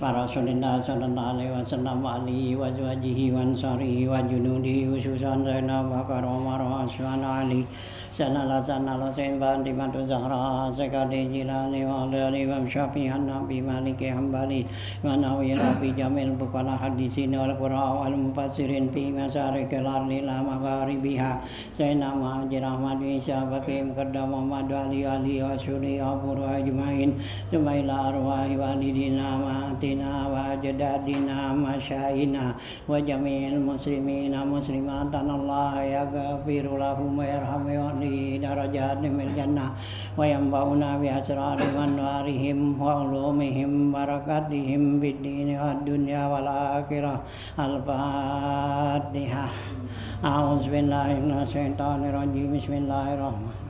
Rasulullah sallallahu alaihi wasallam alihi wa azwajihi wa ansarihi wa junudihi khususan Zainab Bakar Umar Usman Ali sallallahu semban di Batu Zahra sekali jilani wa ali wa syafi'an nabi maliki hambali wa nawi rabi jamil bukala hadisin wal qura wal mufassirin fi masarikil ardi la magharibiha Zainab Mahajir Ahmad Isa Bakim Qadam Muhammad Ali Ali wa syuri abur ajmain sumaila arwahi walidina ma'atina wa jadadina masyaina wa jami'il muslimina muslimatan Allah yaghfiru lahum wa yarhamuhum li darajatin mil jannah wa yanfa'una bi asrari man warihim wa ulumihim barakatihim bid dini wad dunya wal akhirah. Al-Fatihah. A'udzu billahi minasy syaithanir rajim. Bismillahirrahmanirrahim.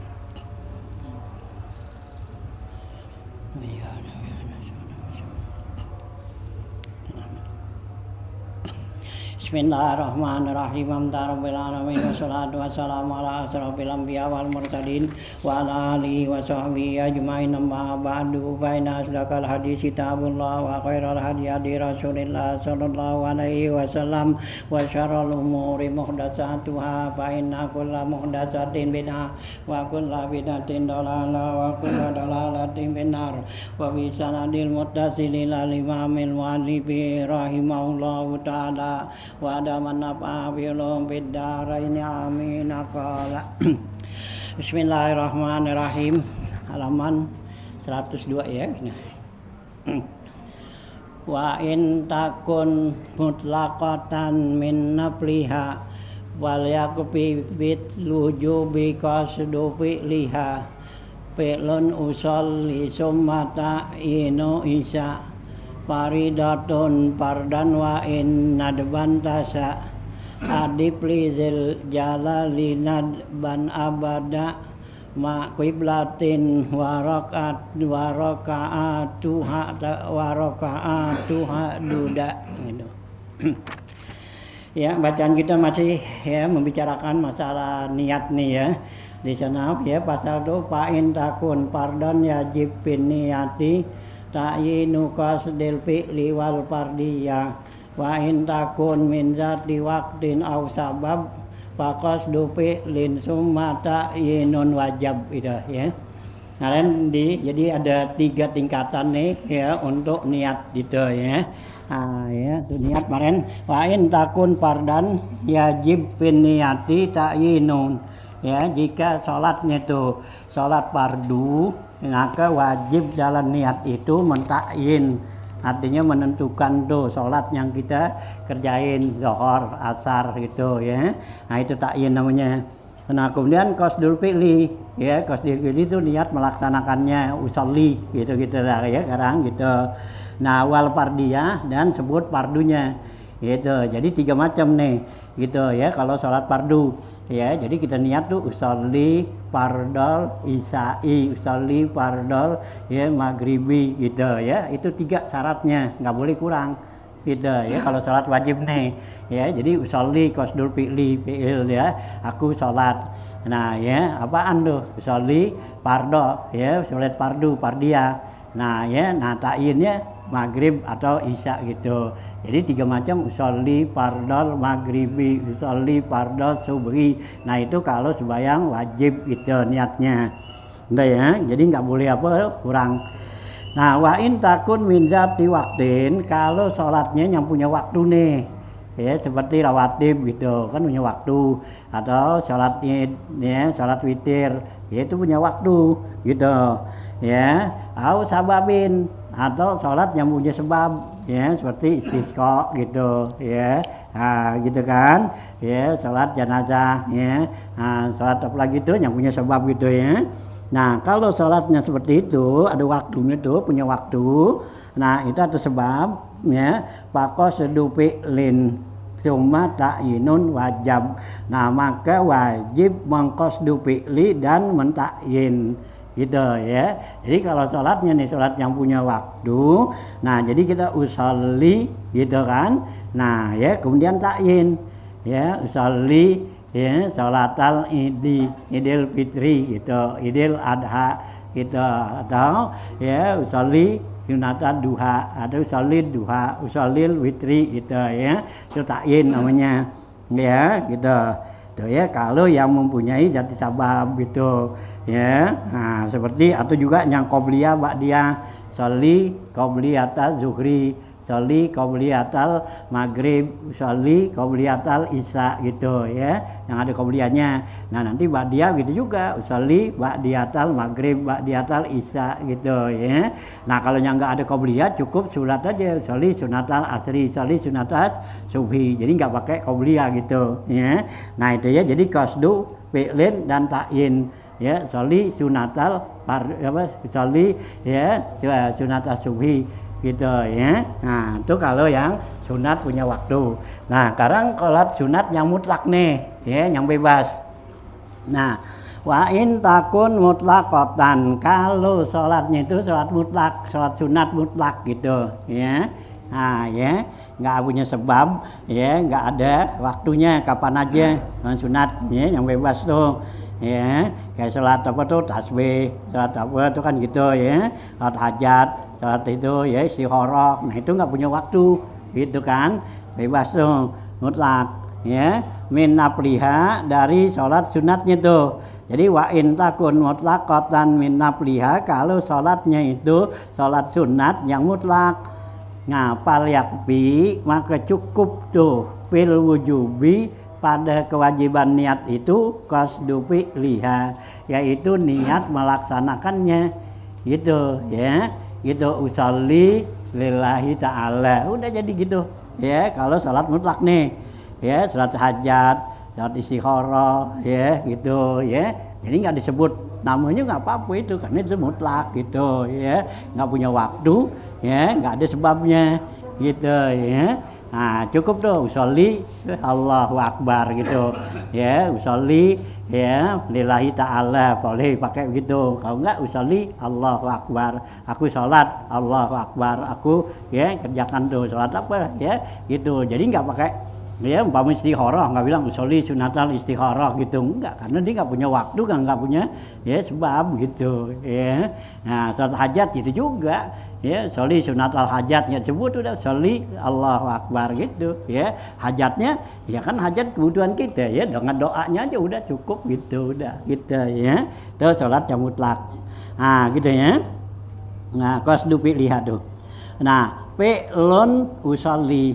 Bismillahirrahmanirrahim. Alhamdulillahirabbil alamin wassalatu wassalamu ala asrofil anbiya wal mursalin wa ala alihi wa sahbihi ajmain. Amma ba'du fa inna asdaqal hadits kitabullah wa khairal hadi hadi Rasulillah sallallahu alaihi wasallam wa syarrul umuri muhdatsatuha fa inna kulla muhdatsatin bid'ah wa kulla bid'atin dhalalah wa kulla dhalalatin finnar. Wa bi sanadil muttasil ila imamil muallifi rahimahullahu ta'ala wa adaman nafa'a bilum biddaraini amin. Qala Bismillahirrahmanirrahim. Halaman 102 ya. Wa in takun mutlaqatan min nafliha wal yakfi bit lujubi qasdu fi'liha fi'lun usolli summa ta'inu isa faridatun pardan wa in nadban tasa adiplizil jalali nadban abada ma qiblatin waraka'atuha duda gitu. Ya, bacaan kita masih ya membicarakan masalah niat nih ya. Di sana ya pasal 2 fa'in takun pardan yajib bin niyati ta'yinu qasdil fi'li wal fardiyah wa in takun min zati waqtin aw sabab faqasdu fi'lin summa ta'yinun wajab itu ya. Kalian jadi ada 3 tingkatan nih ya untuk niat gitu ya. Ya, itu niat kemarin wa in takun fardan yajib bin niyati ta'yinun. Ya, jika salatnya itu salat fardu maka wajib dalam niat itu mentakyin, artinya menentukan tuh sholat yang kita kerjain zuhur, asar gitu ya. Nah itu takyin namanya. Nah kemudian qasdul fi'li ya, qasdul fi'li itu niat melaksanakannya, usolli gitu lah ya sekarang gitu. Nah wal fardiyah dan sebut fardunya gitu. Jadi 3 macam nih gitu ya kalau sholat fardu. Ya, jadi kita niat tuh usolli fardol isya'i, usolli fardol ya maghribi gitu ya. Itu 3 syaratnya, nggak boleh kurang gitu ya. Kalau sholat wajib nih ya, jadi usolli qasdul fi'li ya, aku sholat. Nah ya, apaan tuh? Usolli fardo ya, sholat fardu, fardiyah. Nah ya, nah ta'yinnya maghrib atau isya gitu. Jadi 3 macam usolli fardol maghribi, usolli fardol subhi. Nah itu kalau sembahyang wajib gitu niatnya. Udah ya, jadi nggak boleh apa kurang. Nah wa in takun min zati waqtin, kalau sholatnya yang punya waktu nih ya seperti rawatib gitu kan punya waktu, atau sholat id ya, sholat witir ya itu punya waktu gitu ya, au sababin atau sholat yang punya sebab ya seperti istisqa gitu ya, nah, gitu kan ya, sholat jenazah ya, nah, sholat apa lagi itu yang punya sebab gitu ya. Nah kalau sholatnya seperti itu ada waktunya tuh, punya waktu, nah itu ada sebab ya, pakos sedupi lin summa ta'yinun wajib. Nah maka wajib mengkosdu fi'li dan mentakyin gitu ya. Jadi kalau sholatnya nih sholat yang punya waktu, nah jadi kita usolli gitu kan, nah ya kemudian takyin ya, usolli ya sholatal idil fitri gitu, idil adha gitu, atau ya usolli sunatan duha, ada usolil duha, usolil witri gitu ya, itu takyin namanya ya gitu tuh ya, kalau yang mempunyai jati sabab gitu ya. Nah seperti atau juga yang qobliyah ba'diyah, sholli qobliyatal zuhri, sholli qobliyatal maghrib, sholli qobliyatal isya gitu ya, yang ada qobliyahnya. Nah nanti ba'diyah gitu juga, sholli ba'diyatal maghrib, ba'diyatal isya gitu ya. Nah kalau yang enggak ada qobliyah cukup sunat aja, sholli sunatal asri, sholli sunatal subhi, jadi enggak pakai qobliyah gitu ya. Nah itu ya, jadi qasdu fi'lin dan ta'yin ya, sholli sunatal sholli ya sunatal subhi gitu ya. Nah itu kalau yang sunat punya waktu. Nah sekarang kalau sunat yang mutlak nih ya, yang bebas. Nah wa in takun mutlaqatan, kalau sholatnya itu sholat mutlak, sholat sunat mutlak gitu ya. Nah ya, nggak punya sebab ya, nggak ada waktunya, kapan aja sunat ya, yang bebas tuh ya, kayak sholat apa tuh tasbih, sholat apa tuh kan gitu ya, sholat hajat, sholat itu ya istikharah, nah itu nggak punya waktu gitu kan, bebas tuh mutlak ya, min napliha dari sholat sunatnya tuh. Jadi wa in takun mutlaqatan min napliha, kalau sholatnya itu sholat sunat yang mutlak, nah fal yakfi, maka cukup tuh fil wujubi, pada kewajiban niat itu qasdu fi'liha, yaitu niat melaksanakannya gitu ya, gitu usolli lillahi ta'ala, udah jadi gitu ya. Kalau salat mutlak nih ya, salat hajat, salat istikharah ya gitu ya, jadi nggak disebut namanya nggak apa-apa itu, karena itu mutlak gitu ya, nggak punya waktu ya, nggak ada sebabnya gitu ya. Nah cukup tuh usolli Allahu Akbar gitu ya, usolli ya lillahi ta'ala, boleh pakai begitu. Kalau enggak usolli Allahu Akbar, aku sholat Allahu Akbar, aku ya kerjakan tuh sholat apa ya gitu. Jadi enggak pakai ya umpama istikharah, enggak bilang usolli sunatal istikharah gitu, enggak, karena dia enggak punya waktu kan, enggak punya ya sebab gitu ya. Nah sholat hajat gitu juga ya, sholli sunatal hajat nggak sebut, udah sholli Allahu Akbar gitu ya. Hajatnya ya kan hajat kebutuhan kita ya, dengan doanya aja udah cukup gitu, udah gitu ya. Terus sholat yang mutlak, nah gitu ya. Nah qasdu fi'liha tuh, nah fi'lun usolli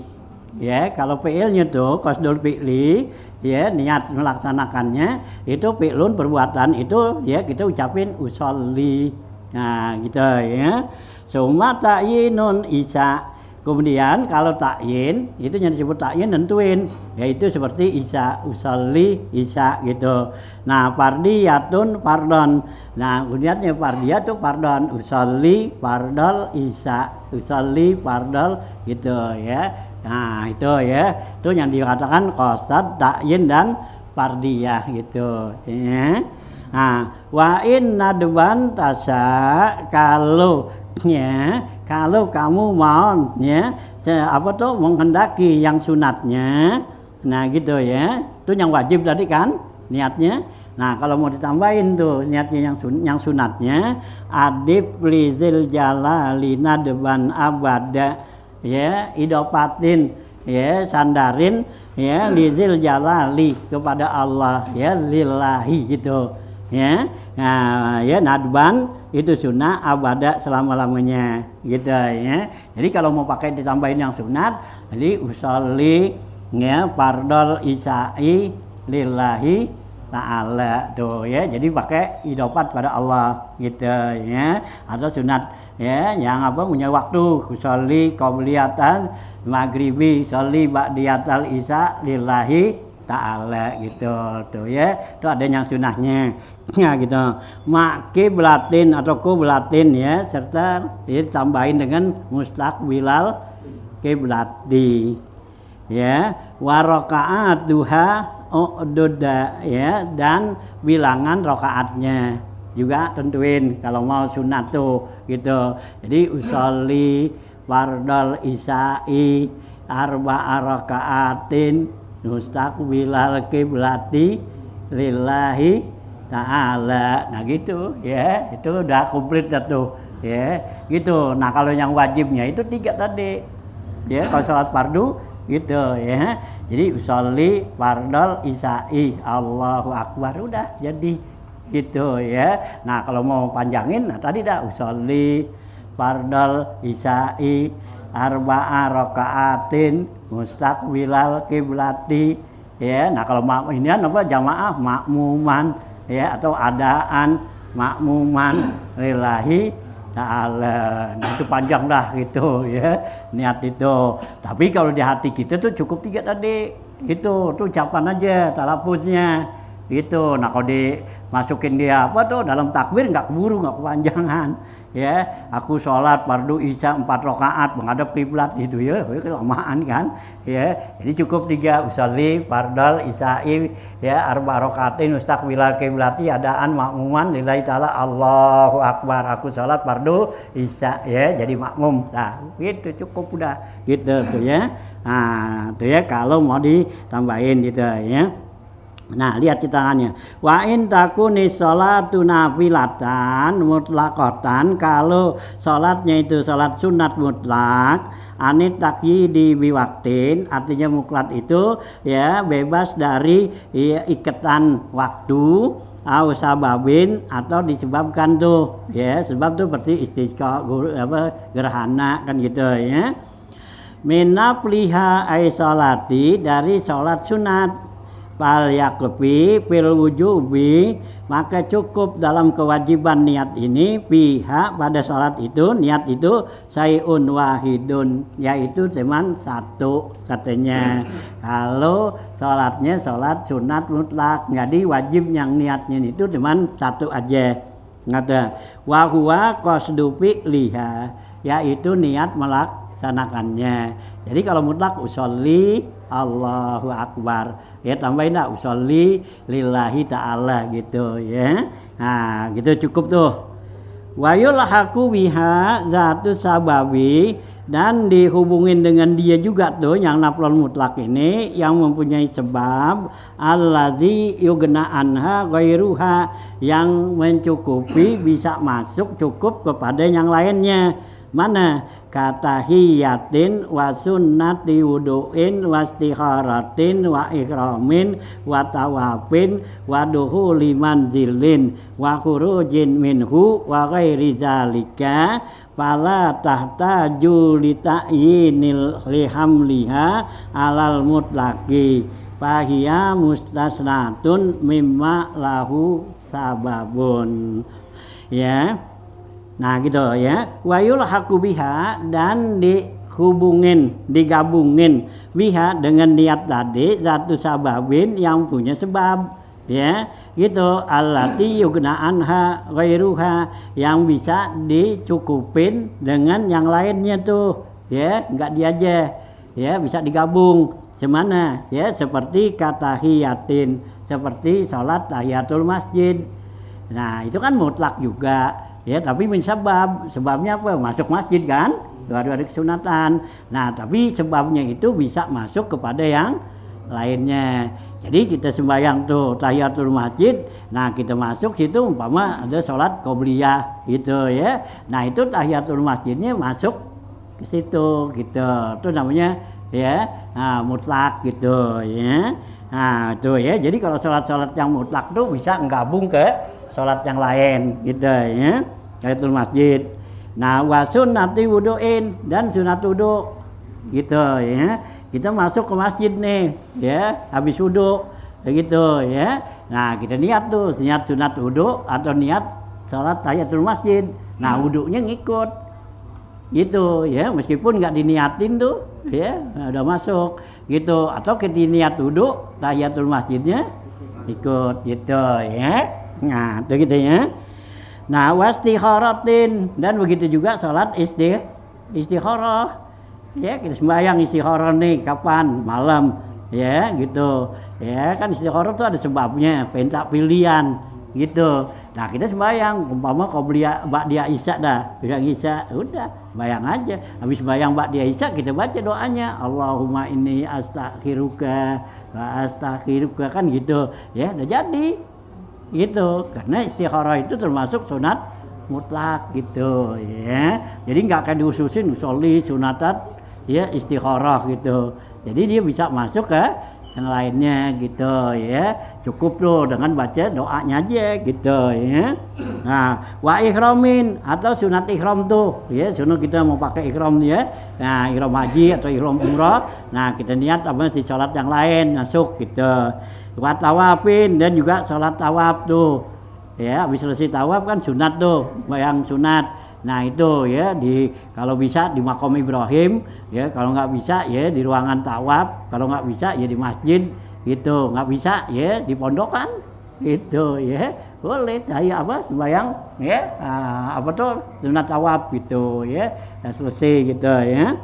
ya, kalau fi'ilnya tuh qasdul fi'li ya, niat melaksanakannya itu fi'lun, perbuatan itu ya kita ucapin usolli, nah gitu ya. Summa ta'yinun isya, kemudian kalau takyin itu yang disebut takyin nentuin, yaitu seperti isya, usolli isya gitu. Nah fardiyatun fardon, nah kemudiannya fardiyah tuh fardon, usolli fardal isya, usolli fardal gitu ya. Nah itu ya, itu yang dikatakan qasad, takyin dan fardiyah gitu ya. Nah wa in nadban tasa, kalau ya, kalau kamu mau ya apa tuh menghendaki yang sunatnya, nah gitu ya, itu yang wajib tadi kan niatnya. Nah kalau mau ditambahin tuh niatnya yang sunatnya, adib lizil jalali nadban abada ya, idopatin ya, sandarin ya lizil jalali kepada Allah ya, lillahi gitu ya. Nah ya nadban itu sunnah abada selama-lamanya gitu ya. Jadi kalau mau pakai ditambahin yang sunat, jadi usolli ya fardol isya'i lillahi ta'ala tuh ya, jadi pakai idofat pada Allah gitu ya, atau sunat ya yang apa punya waktu sholli qobliyatan maghribi sholli ba'diyatal isya lillahi ta'ala gitu tuh ya, itu ada yang sunahnya ya gitu. Mak kiblatin atau kublatin ya, serta ditambahin dengan mustaqbilal kiblati ya, warakaat duha ududa ya, dan bilangan rakaatnya juga tentuin kalau mau sunat tuh gitu. Jadi usolli fardal isya'i arba'a rakaatin mustaqbilal kiblati lillahi ta'ala. Nah gitu ya, itu udah komplit tuh ya gitu. Nah kalau yang wajibnya itu 3 tadi ya, kalau sholat fardu gitu ya, jadi usolli fardal isya'i Allahu akbar udah jadi gitu ya. Nah kalau mau panjangin, nah tadi dah usolli fardal isya'i arba'a rakaatin mustaqbilal kiblati ya. Nah kalau ini apa jamaah makmuman ya, atau adaan makmuman lillahi ta'ala. Nah, itu panjang dah gitu ya niat itu. Tapi kalau di hati kita tuh cukup 3 tadi itu tuh ucapan aja talafuznya gitu. Nah kalau dimasukin dia apa tuh dalam takbir nggak keburu, nggak kepanjangan ya. Aku sholat fardu isya 4 rakaat menghadap kiblat gitu ya, kelamaan kan ya. Jadi cukup 3 usolli fardal isya'i ya arba rakaatin mustaqbilal kiblati adaan makmuman lillahi ta'ala Allahu akbar. Aku sholat fardu isya ya jadi makmum. Nah gitu cukup udah gitu tuh ya. Nah tuh ya kalau mau ditambahin gitu ya. Nah lihat di tangannya, wa in takuni sholatu nafilatan mutlaqatan, kalau sholatnya itu sholat sunat mutlak anit takyidi biwaktin, artinya muklat itu ya bebas dari ya, ikatan waktu au sababin, atau disebabkan tuh ya, sebab tuh seperti istisqa gerhana kan gitu ya. Minapliha ay sholati, dari sholat sunat, fal yakfi fil wujubi, maka cukup dalam kewajiban niat ini pihak pada sholat itu, niat itu sayun wahidun, yaitu cuman 1 katanya. Kalau sholatnya sholat sunat mutlak, jadi wajib yang niatnya itu cuman 1 aja. Ngata wa huwa qasdu fi'liha, yaitu niat melaksanakannya. Jadi kalau mutlak usolli Allahu akbar ya, tambahin lah usolli lillahi ta'ala gitu ya. Nah gitu cukup tuh. Wa yulhaqu biha zatu sababi, dan dihubungin dengan dia juga tuh yang naflul mutlak ini yang mempunyai sebab allazi yugna anha ghairuha, yang mencukupi bisa masuk cukup kepada yang lainnya. Mana? Katahiyatin wa sunnati wudu'in wa istikharatin wa ikramin wa tawafin wa dukhuli manzilin wa khurujin minhu wa ghairi zalika fala tahtaju li ta'yinil lihamliha alal mutlaqi fahiya mustasnatun mimma lahu sababun ya. Nah gitu ya, wayul haku biha, dan dihubungin, digabungin biha dengan niat tadi satu sababin yang punya sebab ya gitu, allati yugna anha ghairuha, yang bisa dicukupin dengan yang lainnya tuh ya, enggak dia aja ya, bisa digabung semana ya, seperti katahiyatin, seperti sholat tahiyatul masjid. Nah itu kan mutlak juga ya, tapi mensabab, sebabnya apa? Masuk masjid kan, dua-dua kesunatan. Nah tapi sebabnya itu bisa masuk kepada yang lainnya. Jadi kita sembahyang tuh tahiyatul masjid, nah kita masuk situ umpama ada sholat qobliyah gitu ya, nah itu tahiyatul masjidnya masuk ke situ gitu, itu namanya ya mutlak gitu ya. Nah itu ya, jadi kalau sholat-sholat yang mutlak tuh bisa gabung ke sholat yang lain gitu ya, tahiyatul masjid. Nah wa sunnati wudu'in, dan sunat wudu gitu ya. Kita masuk ke masjid nih ya, habis wudu begitu ya. Nah kita niat tuh, niat sunat wudu atau niat salat tahiyatul masjid. Nah wudunya ngikut gitu ya, meskipun nggak diniatin tuh ya udah masuk gitu. Atau kita niat wudu tahiyatul masjidnya ikut gitu ya. Nah itu gitu ya. Nah wastikharatin, dan begitu juga salat istikharah. Ya kita sembahyang istikharah nih kapan? Malam ya gitu ya, kan istikharah tuh ada sebabnya, minta pilihan gitu. Nah kita sembahyang umpama qobliyah ba'diyah isya dah, bisa isya udah sembahyang aja. Habis sembahyang ba'diyah isya kita baca doanya Allahumma inni astakhiruka wa astakhiruka, kan gitu ya, udah jadi gitu. Karena istikharah itu termasuk sunat mutlak gitu ya, jadi nggak akan diususin sholli sunatat ya istikharah gitu. Jadi dia bisa masuk ke yang lainnya gitu ya. Cukup tuh dengan baca doanya aja gitu ya. Nah, wa ihramin atau sunat ihram tuh ya, sunat kita mau pakai ihram ya. Nah, ihram haji atau ihram umrah. Nah, kita niat apa di salat yang lain masuk gitu. Wa tawafin, dan juga salat tawaf tuh. Ya, habis selesai tawaf kan sunat tuh, bayang sunat. Nah itu ya, kalau bisa di makom Ibrahim ya, kalau nggak bisa ya di ruangan tawaf, kalau nggak bisa ya di masjid gitu, nggak bisa ya di pondokan gitu ya, boleh daya apa sembahyang ya, apa tuh sunat tawaf gitu ya, dan selesai gitu ya.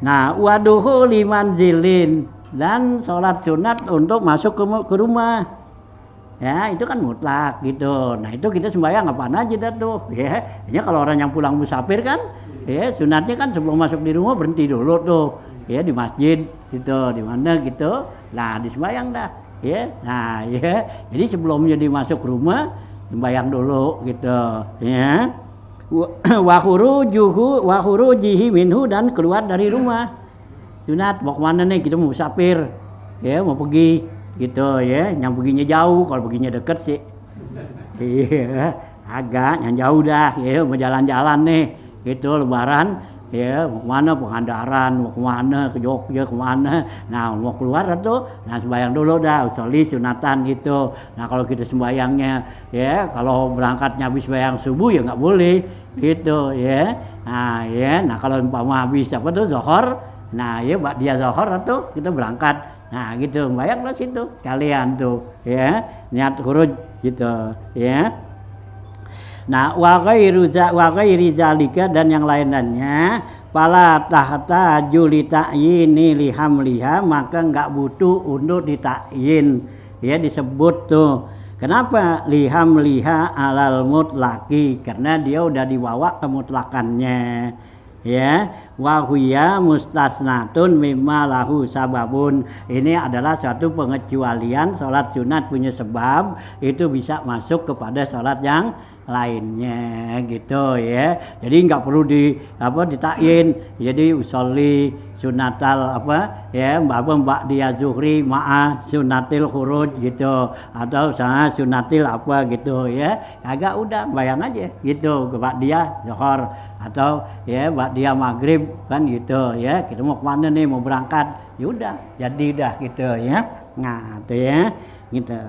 Nah waduhu liman zilin, dan sholat sunat untuk masuk ke rumah. Ya itu kan mutlak gitu. Nah itu kita sembahyang apaan aja dah tuh ya. Hanya kalau orang yang pulang musafir kan ya, sunatnya kan sebelum masuk di rumah berhenti dulu tuh ya, di masjid gitu, di mana gitu. Nah disembahyang dah ya. Nah ya, jadi sebelumnya dimasuk rumah sembahyang dulu gitu ya. Wa khurujihi minhu, dan keluar dari rumah sunat. Mau kemana nih, kita mau musafir ya, mau pergi gitu ya, yang begini jauh, kalau begini deket sih iya agak yang jauh dah ya, mau jalan-jalan nih gitu lebaran ya, mau kemana, Pangandaran, mau kemana, ke Jogja kemana. Nah mau keluar tuh, nah sembahyang dulu dah sholli sunatan gitu. Nah kalau kita sembahyangnya ya, kalau berangkatnya habis sembahyang subuh ya nggak boleh gitu ya. Nah ya, nah kalau umpama habis apa tuh zuhur, nah ya dia zuhur tuh kita berangkat. Nah gitu, bayanglah situ kalian tuh ya, niat khuruj gitu ya. Nah wa ghairi zalika, dan yang lain-lainnya pala tahta juli ta'yini lihamliha, maka enggak butuh untuk ditakyin ya, disebut tuh. Kenapa lihamliha alal mutlaki? Karena dia udah dibawa ke mutlakannya ya. Wa huya mustasnatun mimma lahu sababun, ini adalah suatu pengecualian. Salat sunat punya sebab, itu bisa masuk kepada salat yang lainnya gitu ya. Jadi nggak perlu ditakyin. Jadi usolli sunatal apa ya, mbak dia zuhri ma'a sunatil khuruj gitu, atau sana sunatil apa gitu ya, agak udah bayang aja gitu, mbak dia zuhur atau ya mbak dia maghrib kan gitu ya. Kita mau kemana nih, mau berangkat, yaudah jadi dah gitu ya. Nah itu ya gitu.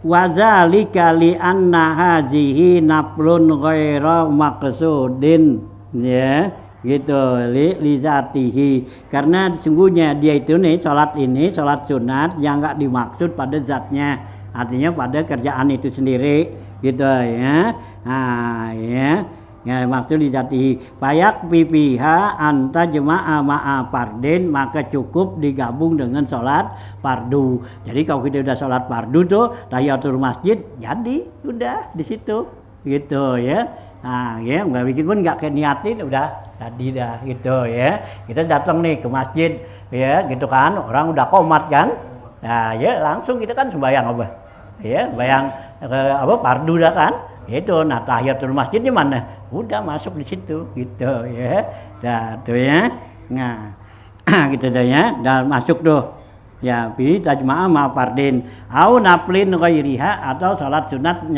Wa zalika li anna hazihi naflun ghaira maqsudin ya gitu, li zatihi, karena sesungguhnya dia itu nih salat ini salat sunat yang enggak dimaksud pada zatnya, artinya pada kerjaan itu sendiri gitu ya. Nah ya, ya maksud dijatihi payak pipiha anta jema'a ma'a fardin, maka cukup digabung dengan sholat fardu. Jadi kalau kita udah sholat fardu tuh tahiyatul masjid, jadi udah di situ gitu ya. Nah ya nggak bikin pun nggak kayak niatin, udah jadi dah gitu ya. Kita datang nih ke masjid ya gitu kan, orang udah qomat kan, nah ya langsung kita kan sembahyang apa ya, bayang apa fardu dah kan itu. Nah tahiyatul masjidnya mana, udah masuk di situ gitu ya. Dah tuh ya. Nah gitu dah ya, dah masuk tuh ya bi tajma'a ma fardin au naflin ghairiha atau salat sunat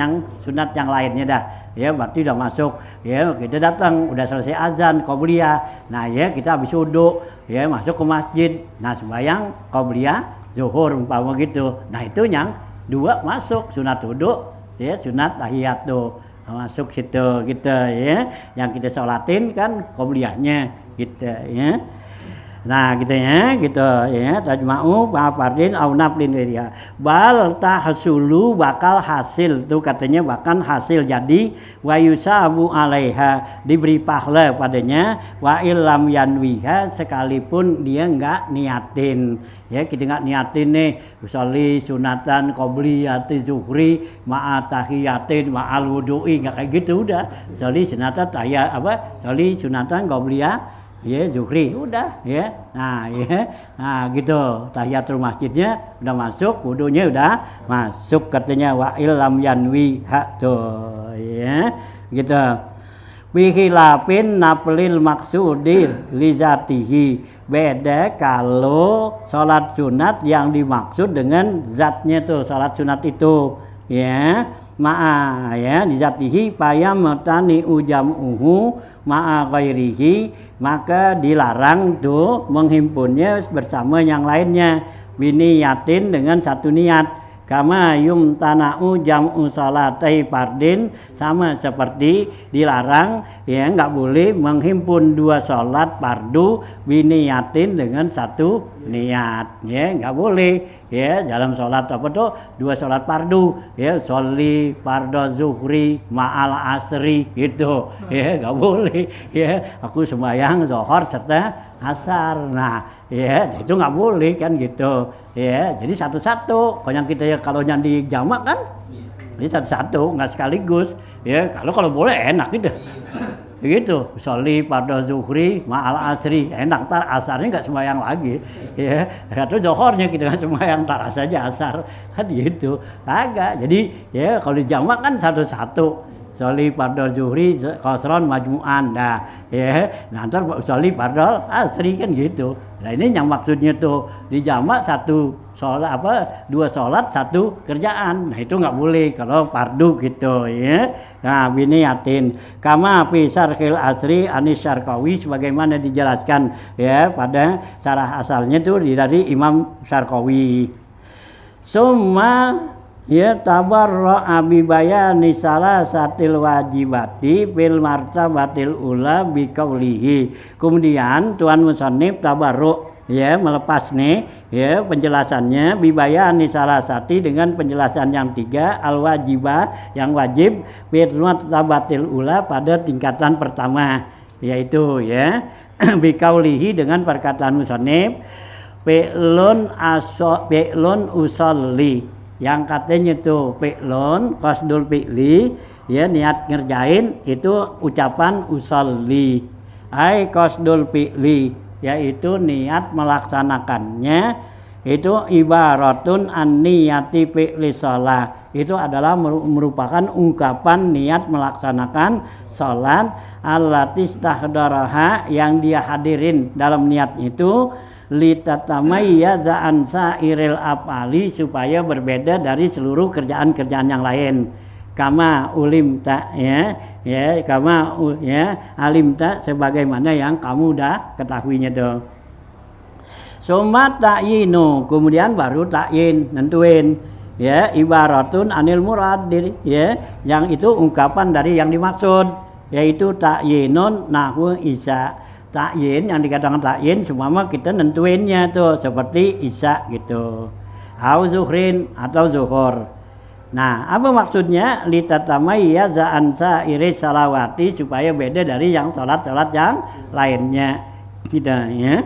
yang lainnya dah. Ya berarti udah masuk, ya kita datang udah selesai azan qobliyah. Nah ya kita habis wudu, ya masuk ke masjid. Nah sembahyang qobliyah zuhur umpama gitu. Nah itu yang dua masuk sunat wudu, ya sunat tahiyat tuh masuk situ gitu ya. Yang kita sholatin kan qobliyahnya gitu ya. Nah gitu ya tajma'u fardin au naflin ya bal tahsulu bakal hasil tuh katanya bahkan hasil jadi wa yusabu alaiha diberi pahala padanya wa illam yanwiha sekalipun dia enggak niatin ya kita enggak niatin nih usolli sunatan qobliyati zuhri ma'a tahiyatin ma'al wudu'i enggak kayak gitu udah usolli sunatan tahiyat usolli sunatan qobliyah ya zuhri udah ya nah gitu tahiyatul masjidnya udah masuk wudunya udah masuk katanya wa illam yanwi tuh ya gitu bihilafin naflil maksudi lizatihi beda kalau salat sunat yang dimaksud dengan zatnya tuh salat sunat itu ya ma'a ya dizatihi payam matani ujamuhu ma'a ghairihi maka dilarang tuh menghimpunnya bersama yang lainnya biniyatin dengan satu niat kama yumtana'u jam'u salatai fardin sama seperti dilarang ya enggak boleh menghimpun dua salat fardu biniyatin dengan satu niat ya enggak boleh ya dalam salat apa tuh dua salat fardu ya sholli fardhu zuhri ma'al asri gitu ya enggak boleh ya aku sembahyang zuhur serta asar nah ya itu enggak boleh kan gitu ya jadi satu-satu kalau yang di jamak kan jadi satu-satu enggak sekaligus ya kalau boleh enak gitu begitu sholli fardhu zuhri ma'al asri enak tar asarnya enggak sembahyang lagi ya atau zuhurnya kita kan sembahyang tar saja asar kan gitu agak jadi ya kalau dijamak kan satu-satu sholli fardhu zuhri qasran majmu'an nah ya nanti sholli fardhu asri kan gitu nah ini yang maksudnya tuh dijamak satu sholat dua sholat satu kerjaan nah itu nggak boleh kalau fardu gitu ya nah biniyatin kama fi syarhil asri anis syarqawi sebagaimana dijelaskan ya pada syarah asalnya tuh dari Imam Syarqawi summa ya tabarra'a bi bayani salasatil wajibati fil martabatil ula bi qaulihi kemudian Tuan musannif tabarru' ya melepas nih ya penjelasannya bibayani salasati dengan penjelasan yang tiga al wajibah yang wajib fil martabatil ula pada tingkatan pertama yaitu ya bi qaulihi dengan perkataan musannif fi'lun usolli yang katanya tuh fi'lun qasdul fi'li ya niat ngerjain itu ucapan usolli ai qasdul fi'li yaitu niat melaksanakannya itu ibaratun an niyati fi'li shalah itu adalah merupakan ungkapan niat melaksanakan salat allati istahdaraha yang dia hadirin dalam niat itu litatamayyaza an sa'iril afali supaya berbeda dari seluruh kerjaan-kerjaan yang lain kama ulimta ya kama ya alimta sebagaimana yang kamu udah ketahuinya tuh summa ta'yinu kemudian baru ta'yin nentuin ya ibaratun anil murad ya yang itu ungkapan dari yang dimaksud yaitu ta'yinun nahwu isya ta'yin yang dikatakan ta'yin semua kita nentuinnya tuh seperti isya gitu au zuhrin atau zuhur. Nah, apa maksudnya litatamayyaza an sa'iri salawati supaya beda dari yang salat-salat yang lainnya gitu ya.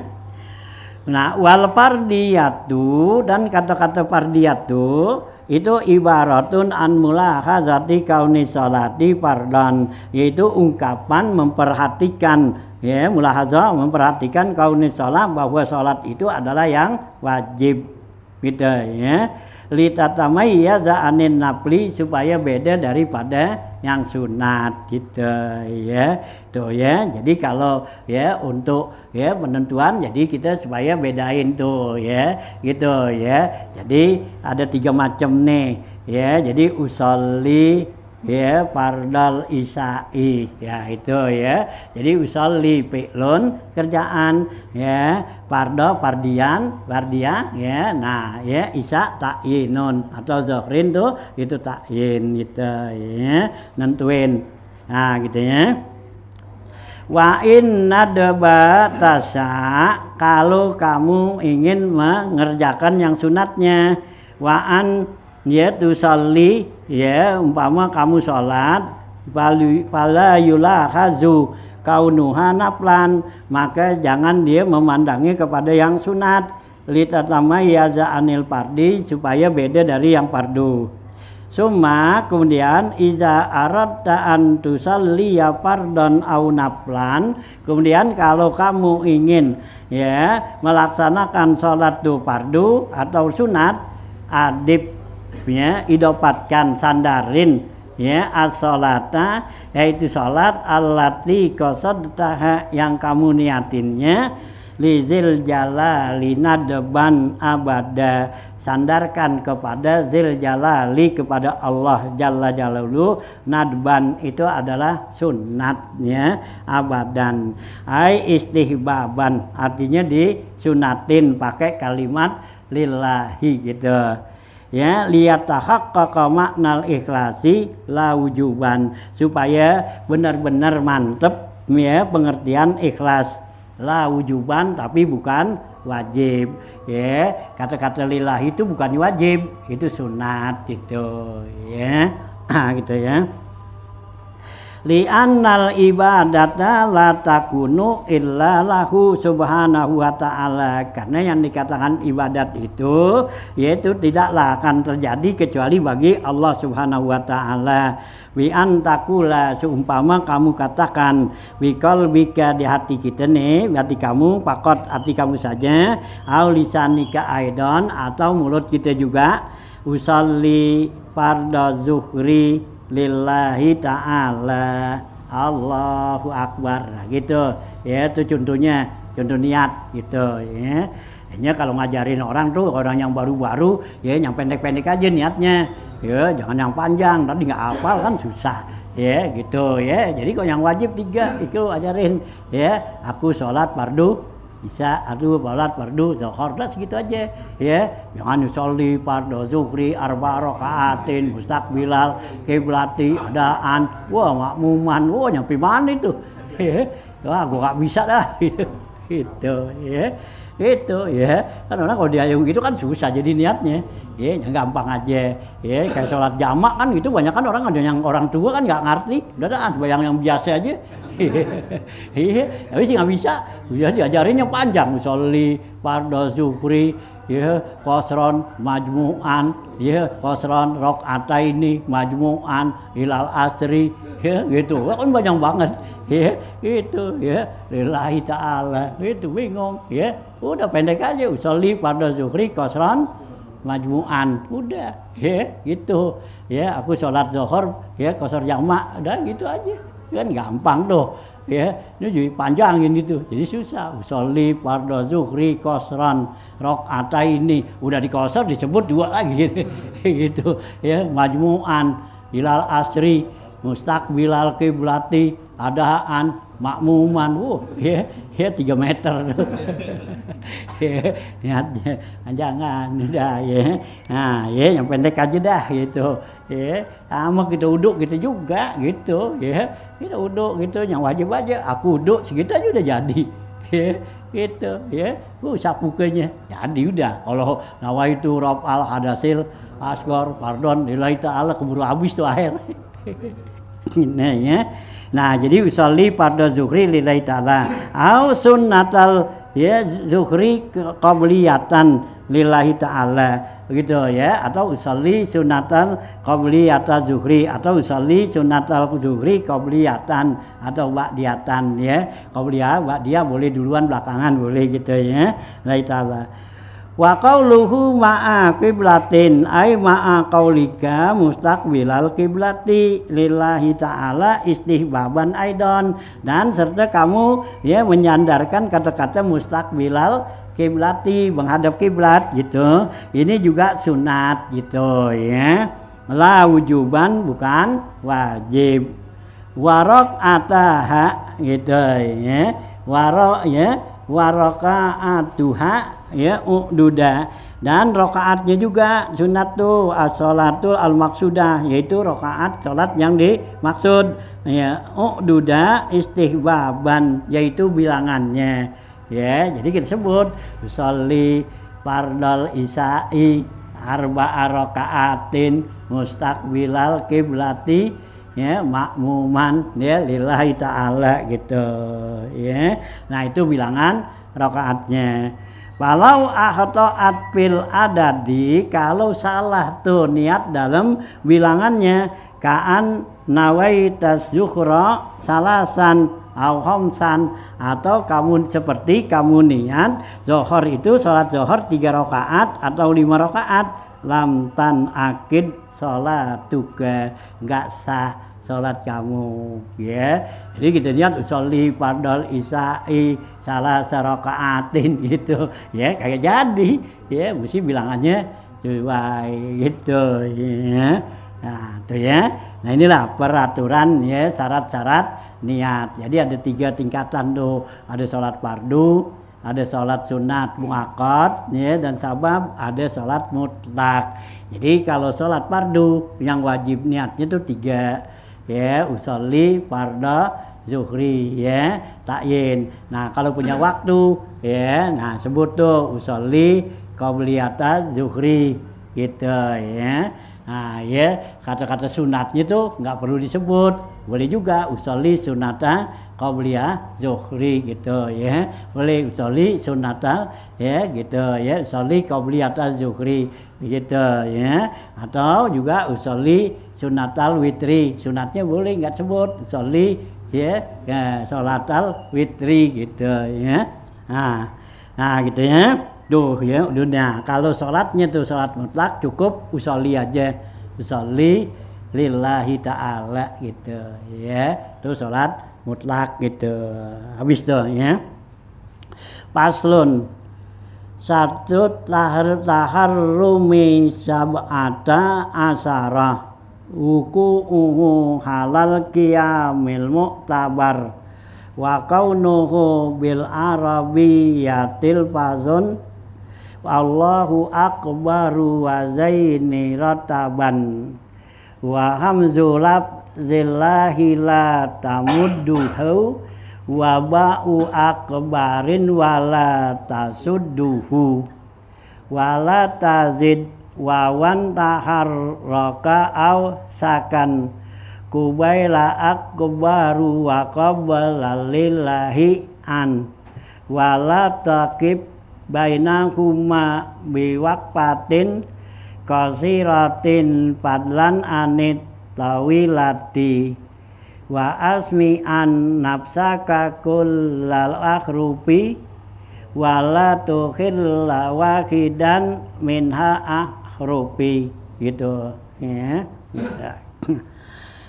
Nah, wal fardiyatu dan kata-kata fardiyatu itu ibaratun an mulahazati kauni salati fardan yaitu ungkapan memperhatikan ya mulahazah memperhatikan kauni salat bahwa salat itu adalah yang wajib gitu ya. Litatamayyaza anin nafli, supaya beda daripada yang sunat gitu ya. Tuh ya. Jadi kalau ya untuk ya penentuan, jadi kita supaya bedain tuh ya gitu ya. Jadi ada 3 macam nih ya. Jadi usolli ya fardal isya'i ya itu ya. Jadi usolli fi'lun kerjaan ya, fardo fardian fardia ya. Nah ya isya ta'yinun, atau zuhrin tuh itu ta'yin gitu ya, nentuin. Nah gitu ya. Wa in nadba tasya, kalau kamu ingin mengerjakan yang sunatnya. Wa an ya tusalli ya, umpama kamu sholat fala yulahazu kaunuha naflan, maka jangan dia memandangi kepada yang sunat. Litatamayyaza anil fardi, supaya beda dari yang fardu. Summa kemudian iza aradta an tusalliya fardhan au naflan, kemudian kalau kamu ingin ya melaksanakan sholat itu fardu atau sunat, adib ya idopatkan, sandarin ya as-sholata, yaitu sholat allati qasadtaha, yang kamu niatinnya, lizil jalali nadban abada, sandarkan kepada zil jalali, kepada Allah jalla jalaluhu. Nadban itu adalah sunatnya abadan, ai istihbaban, artinya disunatin pakai kalimat lillahi gitu ya. Liyatahaqqaqa maknal ikhlasi la wujuban, supaya benar-benar mantep ya pengertian ikhlas, la wujuban tapi bukan wajib ya. Kata-kata lillahi itu bukan wajib, itu sunat gitu ya. Nah gitu ya. Li'annal ibadata la takunu illa lahu subhanahu wa ta'ala, karena yang dikatakan ibadat itu yaitu tidaklah akan terjadi kecuali bagi Allah subhanahu wa ta'ala. Wi antakula, seumpama kamu katakan wi qalbika, di hati kita nih, hati kamu, pakot hati kamu saja, au lisanika aidon, atau mulut kita juga, usolli fardhu zuhri lillahi ta'ala, Allahu Akbar, nah, gitu ya. Itu contohnya, contoh niat gitu ya. Hanya kalau ngajarin orang tuh, orang yang baru-baru ya, yang pendek-pendek aja niatnya ya, jangan yang panjang, tadi nggak hafal kan susah ya gitu ya. Jadi kalau yang wajib 3 itu ajarin ya, aku sholat fardu isya, aduh sholat fardu zuhur, segitu aja ya. Jangan usolli fardhu zuhri arba rakaatin mustaqbilal kiblati adaan, wah makmuman, wah nyampe mana itu ya. Wah gua nggak bisa dah gitu ya. Itu ya, kan orang kalau diayung gitu kan susah jadi niatnya ya, yang gampang aja ya. Kayak sholat jamak kan gitu, banyak kan orang, ada yang orang tua kan nggak ngerti, udah dah yang biasa aja. Iya, tapi sih nggak bisa, udah diajarin yang panjang, usolli fardhu zuhri ya qasron majmu'an ya qasron rakaataini majmu'an ilal asri ya gitu, kan banyak banget ya itu ya, lillahi ta'ala itu, bingung ya. Udah pendek aja, usolli fardhu zuhri qasron majmu'an, udah ya gitu ya. Aku sholat zuhur ya qasar jamak, udah gitu aja kan, gampang tuh ya. Ini jadi panjangin gitu, jadi susah. Usolli fardhu zuhri qasran rakaataini, udah diqasar disebut 2 lagi gitu ya. Majmu'an ilal asri mustaqbilal kiblati adaan makmuman, ya 3 meter ya, jangan udah ya. Nah ya yang pendek aja dah gitu ya. Sama kita uduk gitu juga gitu ya, kita uduk gitu yang wajib aja, aku uduk segitu aja udah jadi ya gitu ya. Sapukanya jadi udah. Kalau nawaitu raf'al hadasil asghar fardhon lillahi ta'ala, keburu habis tuh akhir. Nah ya. Nah jadi usolli fardhu zuhri lillahi ta'ala au sunnatal ya zuhri qabliyatan lillahi ta'ala begitu ya, atau usolli sunnatal qabliyata zuhri, atau usolli sunnatal zuhri qabliyatan atau ba'diyatan ya. Qabliyah ba'diyah boleh duluan belakangan boleh gitu ya, lillahi ta'ala. Wa qauluhu ma'a qiblatin ay ma'a qaulika mustaqbilal qiblati lillahi ta'ala istihbaban aidon, dan serta kamu ya menyandarkan kata-kata mustaqbilal kiblati, menghadap kiblat gitu. Ini juga sunat gitu ya. La wujuban bukan wajib. Warok ataha gitu ya. Warok ya, warakaatuha ya ududa, dan rokaatnya juga sunat tuh as-sholatul al-maksudah, yaitu rokaat sholat yang dimaksud ya. Ududa istihbaban, yaitu bilangannya ya. Jadi kita sebut sholli fardal isya'i arba'a rakaatin mustaqbilal kiblati ya makmuman ya lillahi ta'ala gitu ya. Nah itu bilangan rakaatnya. Walau akhta'at fil adadi, kalau salah tuh niat dalam bilangannya, kaan nawaitas zuhra salasan au khamsan, atau kamu seperti kamu niat zuhur itu salat zuhur 3 rakaat atau 5 rakaat, lam tan akid salatuka, enggak sah salat kamu ya. Jadi kita lihat usolli fardal isya'i salah sarakaatin gitu ya, kayak jadi ya, mesti bilangannya sesuai gitu ya. Nah itu ya. Nah inilah peraturan ya, syarat-syarat niat. Jadi ada 3 tingkatan tuh, ada salat fardu, ada salat sunat muakkad ya, dan sabab ada salat mutlak. Jadi kalau salat fardu yang wajib niatnya tuh 3 ya, usolli farda zuhri ya, takyin. Nah kalau punya waktu ya, nah sebut tuh usolli qabliyata zuhri gitu ya. Nah ya, kata-kata sunatnya tuh nggak perlu disebut, boleh juga usolli sunata qabliyah zuhri gitu ya, boleh usolli sunata ya gitu ya, usolli qabliyata zuhri gitu ya, atau juga usolli sunatal witri, sunatnya boleh nggak sebut usolli ya, sholatal witri gitu ya. Nah gitu ya. Tuh ya, udah. Kalau sholatnya tuh sholat mutlak cukup usolli aja, usolli lillahi ta'ala gitu ya. Itu sholat mutlak gitu. Habis tuh ya. Paslun satu taharrumi sab'ata asarah wuku'uhu halal qiyamil mu'tabar wa kaunuhu bil arabiyyatil fazun wallahu akbaru wa zaini rataban wa hamzulab zillahi la tamudduhu wa ba'u akbarin wala tasudduhu wala tazid wawan taharraka au sakan kubaila akbaru wa qabla lillahi an wala taqib bainahuma biwaqfatin qasiratin fadlan anit tawilati wa asmi an nafsaka kullal akhrufi wala tukhilla wahidan minha ahrufi gitu ya.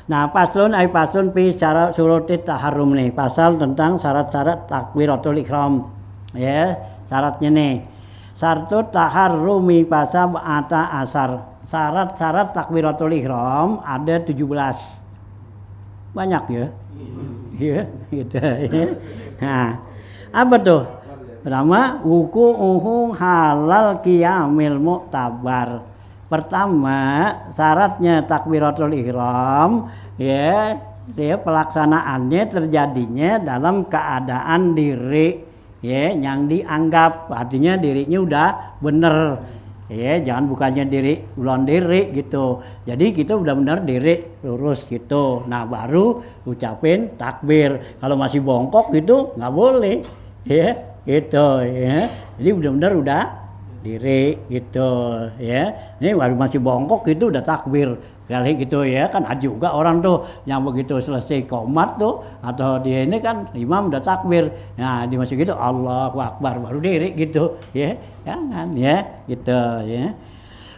Nah paslun ay paslun fi syarat syurutit taharrum nih, pasal tentang syarat-syarat takbiratul ihram ya. Syaratnya nih, syartut taharrumi pasal ata asar, syarat-syarat takbiratul ihram ada 17, banyak ya ya gitu ya. Nah apa tuh? Pertama wuku'uhu halal qiyamil mu'tabar. Pertama syaratnya takbiratul ihram ya, pelaksanaannya terjadinya dalam keadaan diri ya yang dianggap, artinya dirinya udah bener ya, jangan bukannya diri ulon diri gitu. Jadi kita udah bener diri lurus gitu. Nah baru ucapin takbir. Kalau masih bongkok gitu nggak boleh ya gitu ya. Jadi benar-benar udah diri gitu ya. Ini baru masih bongkok gitu udah takbir kali gitu ya. Kan ada juga orang tuh yang begitu selesai qomat tuh atau dia ini kan imam udah takbir. Nah, di masih gitu Allahu Akbar baru diri gitu ya. Jangan ya gitu ya.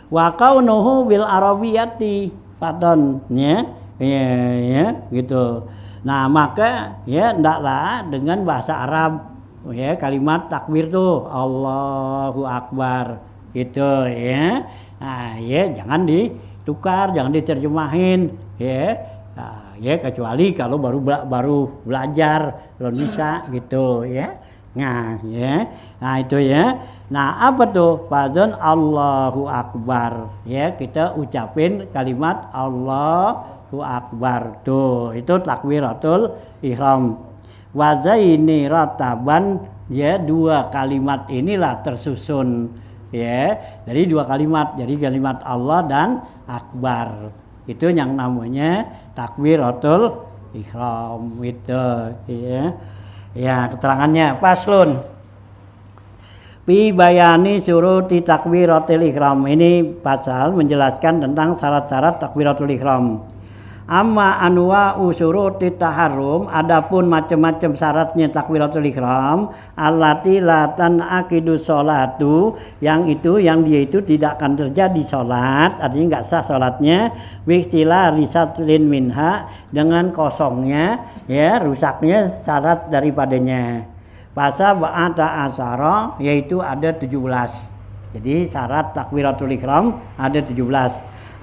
Wa kaunuhu bil arabiyati fadon ya. Ya gitu. Nah, maka ya ndaklah dengan bahasa Arab ya kalimat takbir tuh Allahu Akbar gitu ya. Nah, ya jangan ditukar, jangan diterjemahin ya. Nah, ya kecuali kalau baru belajar belum bisa gitu ya. Nah, ya. Nah, itu ya. Nah, apa tuh? Fadzon Allahu Akbar. Ya, kita ucapin kalimat Allahu Akbar tuh. Itu takbiratul ihram. Wazaini rataban ya dua kalimat inilah tersusun ya dari dua kalimat, jadi kalimat Allah dan Akbar itu yang namanya takbiratul ihram itu ya. Ya keterangannya faslun fi bayani suruti takbiratul ihram, ini pasal menjelaskan tentang syarat-syarat takbiratul ihram. Amma anwa usuruti taharrum, adapun macam-macam syaratnya takbiratul ihram, allati la tanaqidu sholatu, yang dia itu tidak akan terjadi sholat, artinya enggak sah sholatnya, bihtila risatlin minha, dengan kosongnya ya rusaknya syarat daripadanya. Fasa ba'ata asara, yaitu ada 17. Jadi syarat takbiratul ihram ada 17.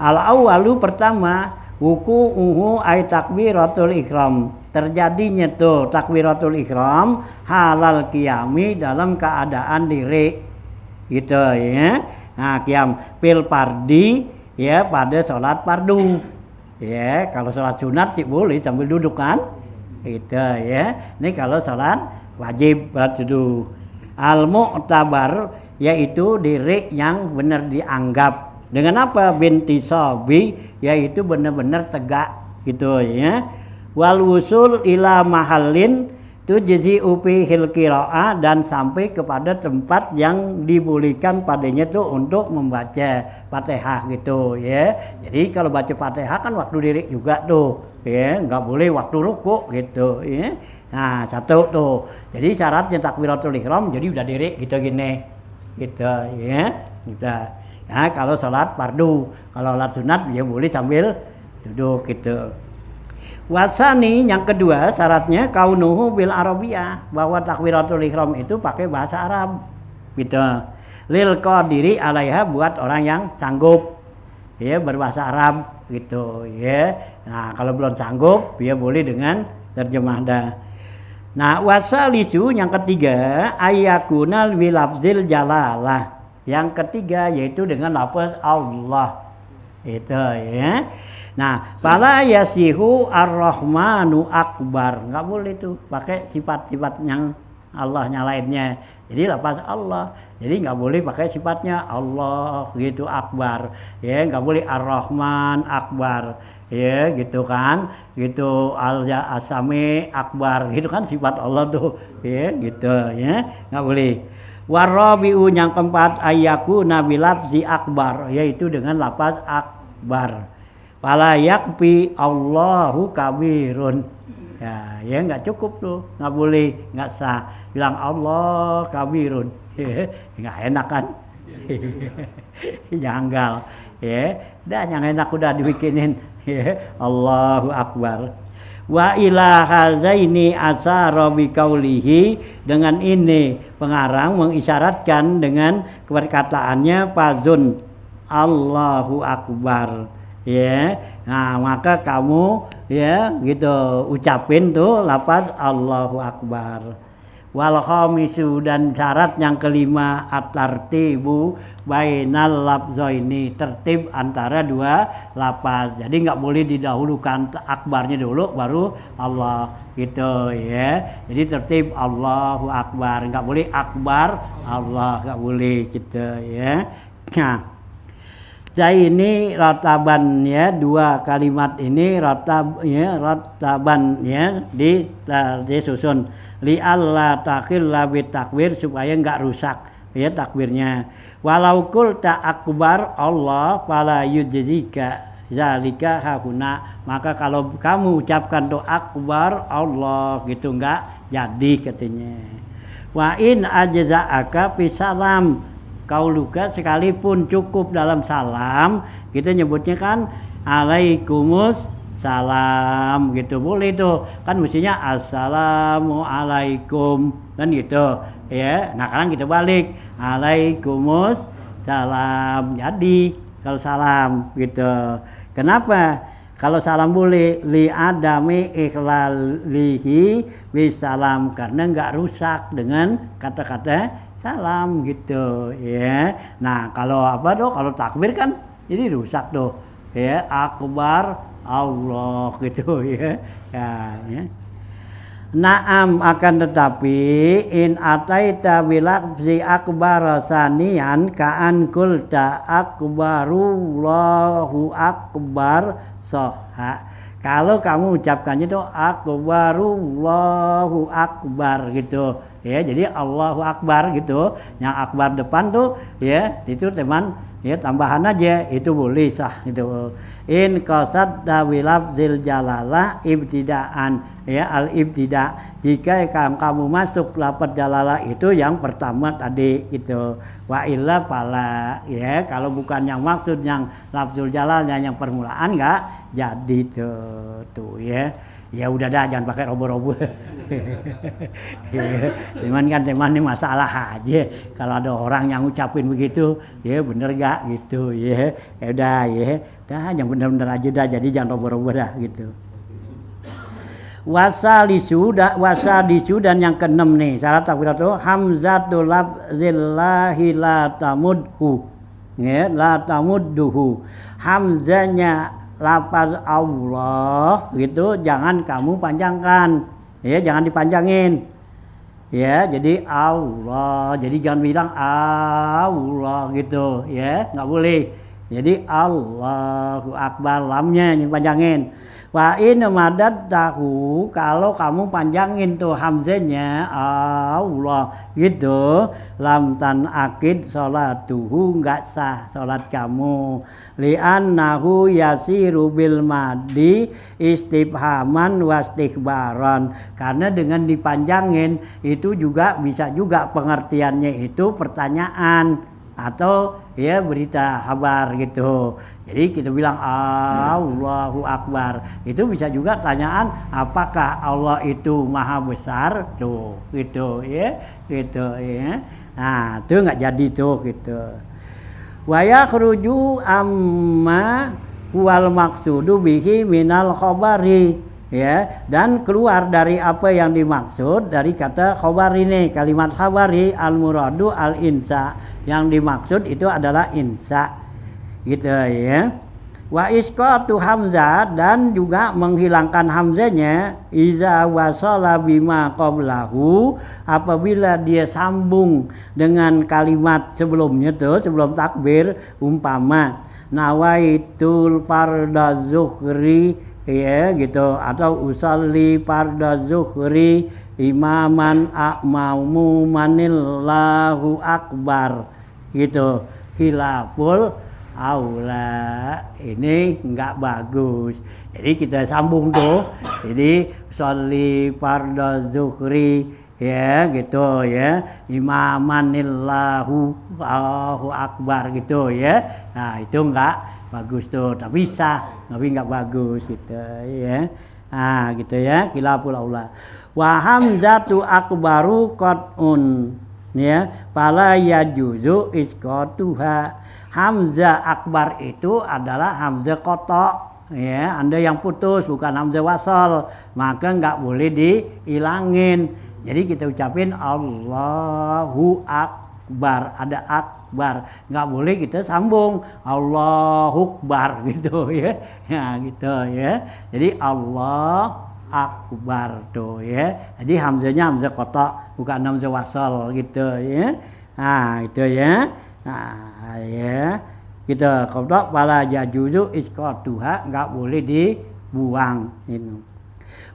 Al-awwalu pertama wuku'uhu ay takbiratul ihram, terjadinya tuh takbiratul ihram halal qiyami dalam keadaan diri gitu ya. Nah qiyam fil fardi ya pada sholat fardu ya. Kalau sholat sunat sih boleh sambil duduk kan gitu ya. Ini kalau sholat wajib duduk. Al mu'tabar yaitu diri yang benar dianggap dengan apa? Binti sobi, yaitu benar-benar tegak gitu ya. Wal wusul ila mahallin tujzi upi hil qiraah, dan sampai kepada tempat yang dibolehkan padanya tuh untuk membaca Fatihah gitu ya. Jadi kalau baca Fatihah kan waktu diri juga tuh ya, nggak boleh waktu ruku gitu ya. Nah satu tuh, jadi syaratnya takbiratul ihram jadi udah diri gitu gini gitu ya kita. Nah, kalau sholat fardu, kalau sholat sunat dia boleh sambil duduk gitu. Wasani yang kedua syaratnya kaunuhu bil arabiyah, bahwa takbiratul ihram itu pakai bahasa Arab gitu. Lil qadiri alaiha, buat orang yang sanggup ya berbahasa Arab gitu ya. Nah, kalau belum sanggup dia boleh dengan terjemahnya. Nah, wasalisu yang ketiga ayakunal bilafzil jalalah. Yang ketiga yaitu dengan lafaz Allah itu ya. Nah, fala yasihu ar-rahmanu akbar, nggak boleh tuh pakai sifat-sifat yang Allahnya lainnya. Jadi lafaz Allah, jadi nggak boleh pakai sifatnya Allah gitu akbar ya, nggak boleh ar-rahman akbar ya gitu kan, gitu al-asami akbar gitu kan sifat Allah tuh ya gitu ya, nggak boleh. Warabi'u yang keempat ayyaku nabilafzi akbar, yaitu dengan lafaz akbar. Fala yakfi Allahu kabirun. Ya nggak cukup tuh, nggak boleh, nggak sah bilang Allah kabirun. Nggak enak kan? Janggal ya. Dah yang enak udah dibikinin ya. Allahu akbar. Wa ila hazaini asara bi qaulihi, dengan ini pengarang mengisyaratkan dengan perkataannya fazun Allahu akbar ya. Nah, maka kamu ya gitu ucapin tuh lafaz Allahu akbar. Wal khamisu, dan syarat yang kelima at-tartibu bainal lafzaini, tertib antara dua lafaz. Jadi nggak boleh didahulukan akbarnya dulu baru Allah gitu ya. Jadi tertib Allahu akbar, nggak boleh akbar Allah, nggak boleh gitu ya. Nah, jadi ini rataban ya, dua kalimat ini rataban ya disusun li alla takhilla bit takbir, supaya enggak rusak ya takbirnya. Walau qulta akbar Allah fala yujzika zalika hahuna, maka kalau kamu ucapkan doa akbar Allah gitu enggak jadi katanya. Wa in ajza'aka fi salam, kau luka sekalipun cukup dalam salam, kita nyebutnya kan alaikumus salam gitu, boleh tuh kan, mestinya assalamualaikum kan gitu ya. Nah sekarang kita balik alaikumus salam, jadi kalau salam gitu. Kenapa kalau salam boleh? Li adami ikhlalihi bisalam, karena nggak rusak dengan kata-kata salam gitu ya. Nah kalau apa tuh, kalau takbir kan ini rusak tuh ya, akbar Allah gitu ya. Ya. Naam, akan tetapi in ataita bilafzi akbar sanian ka'an kulta akbarullahu akbar soha. Kalau kamu ucapkannya itu akbarullahu akbar gitu ya, jadi Allahu akbar gitu, yang akbar depan tuh ya itu teman ya, tambahan aja itu boleh sah gitu. In qasadta bilafzil jalalah ibtidaan ya, al ibtida, jika kamu masuk lafaz jalalah itu yang pertama tadi itu. Wa illa pala ya, kalau bukan yang maksud yang lafzul jalalnya yang permulaan enggak jadi tuh ya. Ya udah dah, jangan pakai robo-robo. Cuman kan teman ini masalah aja. Kalau ada orang yang ngucapin begitu, ya bener gak gitu ya. Ya udah ya. Dah yang bener-bener aja dah, jadi jangan robo-robo dah gitu. Wasalisu dan yang keenam nih syarat takbir itu hamzatul lafzillahi la tamudhu ya, la tamudduhu, hamzanya lafaz Allah gitu jangan kamu panjangkan ya, jangan dipanjangin ya, jadi Allah, jadi jangan bilang Allah gitu ya, nggak boleh, jadi Allahu akbar, lamnya yang panjangin. Wa in madad tahu, kalau kamu panjangin tuh hamzanya Allah gitu, lam tan akid sholatuhu, enggak sah salat kamu. Li'annahu yasiru bil madi istifhaman wastikbaron, karena dengan dipanjangin itu juga bisa juga pengertiannya itu pertanyaan atau ya berita kabar gitu. Jadi kita bilang Allahu akbar, itu bisa juga tanyaan apakah Allah itu maha besar tuh gitu ya, gitu ya. Nah itu nggak jadi tuh gitu. Wa yakhruju amma wal maqsudu bihi minal khabari ya, dan keluar dari apa yang dimaksud dari kata khabar ini, kalimat khabari al muradu al insa, yang dimaksud itu adalah insa gitu ya. Wa isqatu hamzah, dan juga menghilangkan hamzanya iza wasala bima qablahu, apabila dia sambung dengan kalimat sebelumnya tuh, sebelum takbir, umpama nawaitul fardha zuhri ya gitu, atau usalli fardha zuhri imaman a'mamu manillahu akbar gitu, khilaful aula, ini enggak bagus. Jadi kita sambung tuh, jadi sholli fardhu zuhri ya gitu ya, imamanillahu Allahu akbar gitu ya. Nah itu enggak bagus tuh, tapi sah tapi enggak bagus gitu ya. Nah gitu ya, khilaful aula. Wa hamzatu akbaru qat'un ya, fala yajuzu isqatuha. Hamzah akbar itu adalah hamzah kotok ya, Anda yang putus, bukan hamzah wasal, maka nggak boleh dihilangin. Jadi kita ucapin Allahu akbar, ada akbar, nggak boleh kita sambung Allahu akbar gitu ya. Ya gitu ya, jadi Allah akbar tuh ya, jadi hamzahnya hamzah kotok, bukan hamzah wasal gitu ya. Nah itu ya. Nah ya kita kodok pala jajuzu iskotuha, nggak boleh dibuang itu.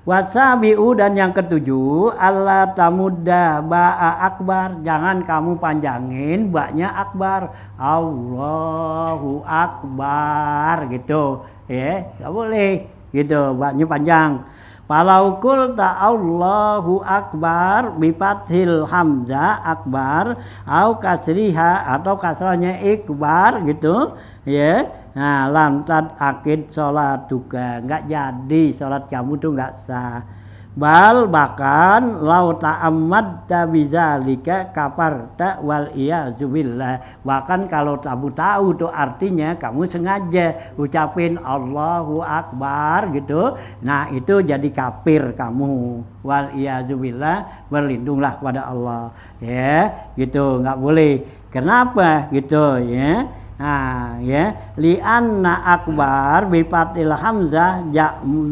Wasabi'u dan yang ketujuh, Allah tamudda ba'a akbar, jangan kamu panjangin baknya akbar, Allahu akbar gitu, ya, nggak boleh gitu, baknya panjang. Falau qulta Allahu akbar bifathil hamzah akbar au kasriha atau kasrahnya ikbar gitu, ya. Nah, lantat akid sholat juga nggak jadi, sholat kamu tuh nggak sah. Bal bahkan lau ta'ammad bizalika kafarta wal iyazubillah. Bahkan kalau kamu tahu tuh artinya kamu sengaja ucapin Allahu Akbar gitu. Nah, itu jadi kafir kamu. Wal iyazubillah, berlindunglah pada Allah. Ya, gitu nggak boleh. Kenapa gitu ya? Nah, ya, li'anna akbar bifatil hamzah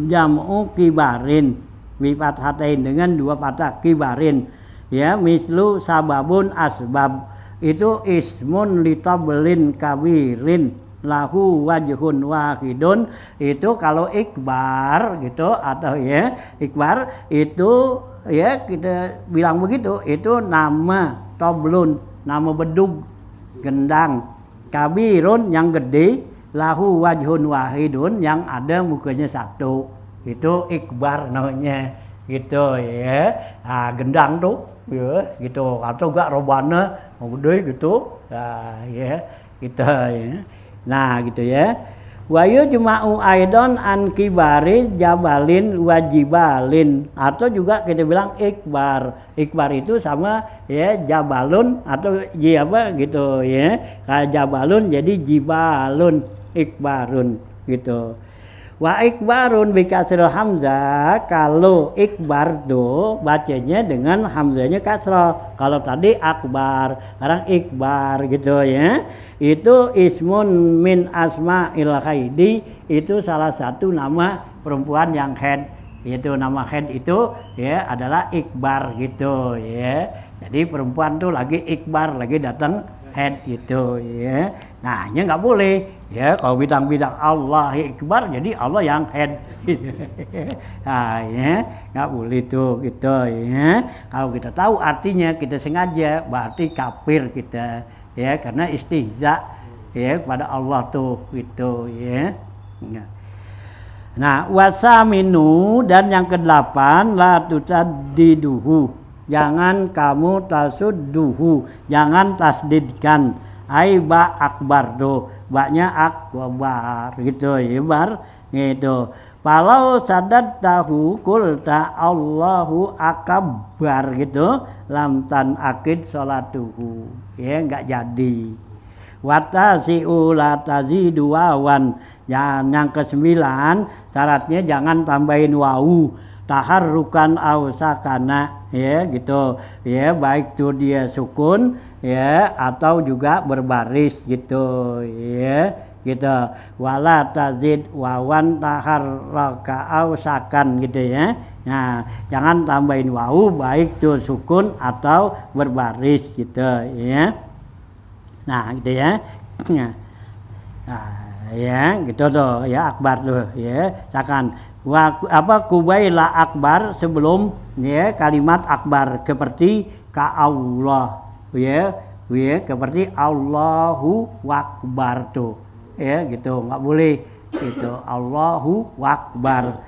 jam'u kibarin, bifathatain dengan dua patah kibarin, ya, mislu sababun asbab, itu ismun litablin kabirin lahu wajhun wahidun, itu kalau ikbar gitu, atau ya ikbar itu ya kita bilang begitu, itu nama toblun, nama bedug gendang, kabirun yang gede, lahu wajhun wahidun yang ada mukanya satu, itu ikbar namanya gitu ya. Nah, gendang tuh ya gitu, atau enggak robana gede gitu. Nah, ya gitu ya. Nah, gitu ya. Wa yujma'u aidan an kibari jabalin wajibalin, atau juga kita bilang ikbar. Ikbar itu sama ya jabalun atau apa gitu ya. Kayak jabalun jadi jibalun, ikbarun gitu. Wa ikbarun bi kasril hamzah, kalau ikbar tuh bacanya dengan hamzahnya kasrah. Kalau tadi akbar, sekarang ikbar gitu ya. Itu ismun min asma'il khaidi, itu salah satu nama perempuan yang haid. Itu nama haid itu ya adalah ikbar gitu ya. Jadi perempuan tuh lagi ikbar, lagi datang haid gitu ya. Nah, ini nggak boleh ya, kalau bilang Allah ikbar jadi Allah yang haid. Nah, ya nggak boleh tuh gitu ya. Kalau kita tahu artinya, kita sengaja, berarti kafir kita ya, karena istihza ya kepada Allah tuh gitu ya. Nah, wasaminu dan yang ke-8, la tusaddiduhu, jangan kamu tasudduhu, jangan tasdidkan. Ai ba akbar tuh, baknya akbar gitu ya, bar gitu. Falau sadad tahu kulta Allahu akbar gitu, lam tan akid sholatuhu, ya nggak jadi. Watasi'u la tazidu wawan, yang ke-9 syaratnya jangan tambahin wawu, taharrukan au sakana ya gitu ya, baik tuh dia sukun ya atau juga berbaris gitu ya gitu. Wala tazid wawan taharraka au sakan gitu ya. Nah, jangan tambahin wawu baik tuh sukun atau berbaris gitu ya. Nah, gitu ya. Nah, ya gitu tuh ya, akbar tuh ya, sakan kubaila akbar, sebelum ya kalimat akbar, seperti ka Allah ya, seperti Allahu akbar tuh ya gitu, nggak boleh gitu, Allahu akbar.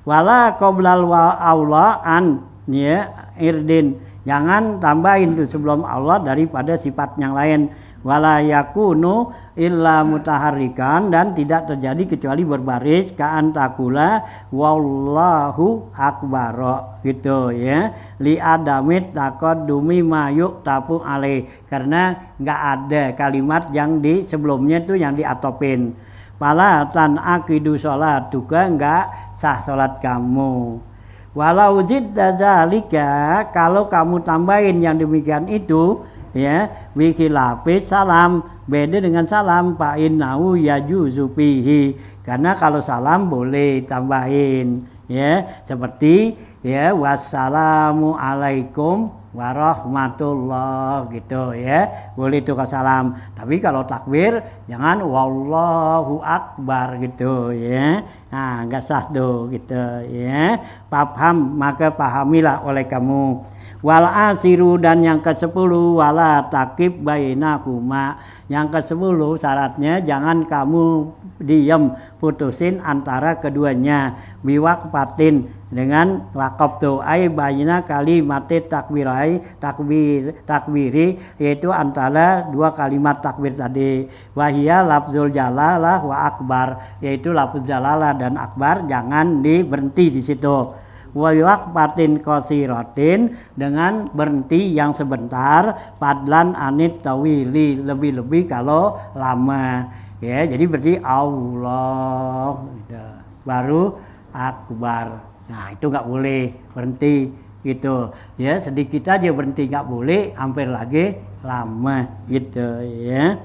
Wala qoblal wa Allah an ya irdin, jangan tambahin tuh sebelum Allah daripada sifat yang lain. Wala yakunu illa mutaharrikan, dan tidak terjadi kecuali berbaris, ka'an takula wallahu akbar gitu ya, li adamit taqaddumi ma yuqtafu alaih, karena enggak ada kalimat yang di sebelumnya itu yang diatopin. Fala tan akidu sholat juga enggak sah sholat kamu. Walau zidda zalika, kalau kamu tambahin yang demikian itu ya, wikilafis salam, beda dengan salam, fa innahu yajuzu fihi, karena kalau salam boleh tambahin ya, seperti ya wassalamu alaikum warahmatullah gitu ya. Boleh itu salam. Tapi kalau takbir jangan wallahu akbar gitu ya. Nah, enggak sah tuh gitu ya. Paham, maka pahamilah oleh kamu. Wal asiru, dan yang ke-10 wala takib bainahuma. Yang ke-10 syaratnya jangan kamu diam putusin antara keduanya. Biwaqfatin, dengan lakop tuh ai baina kalimat takbiri, yaitu antara dua kalimat takbir tadi. Wahia lafzul jalalah wa akbar, yaitu lafzul jalalah dan akbar jangan berhenti di situ. Wa waqfatin qasiratin, dengan berhenti yang sebentar. Padlan anit tawili, lebih-lebih kalau lama ya. Jadi berarti Allah baru akbar. Nah, itu nggak boleh berhenti gitu ya. Sedikit aja berhenti nggak boleh, hampir lagi lama gitu ya.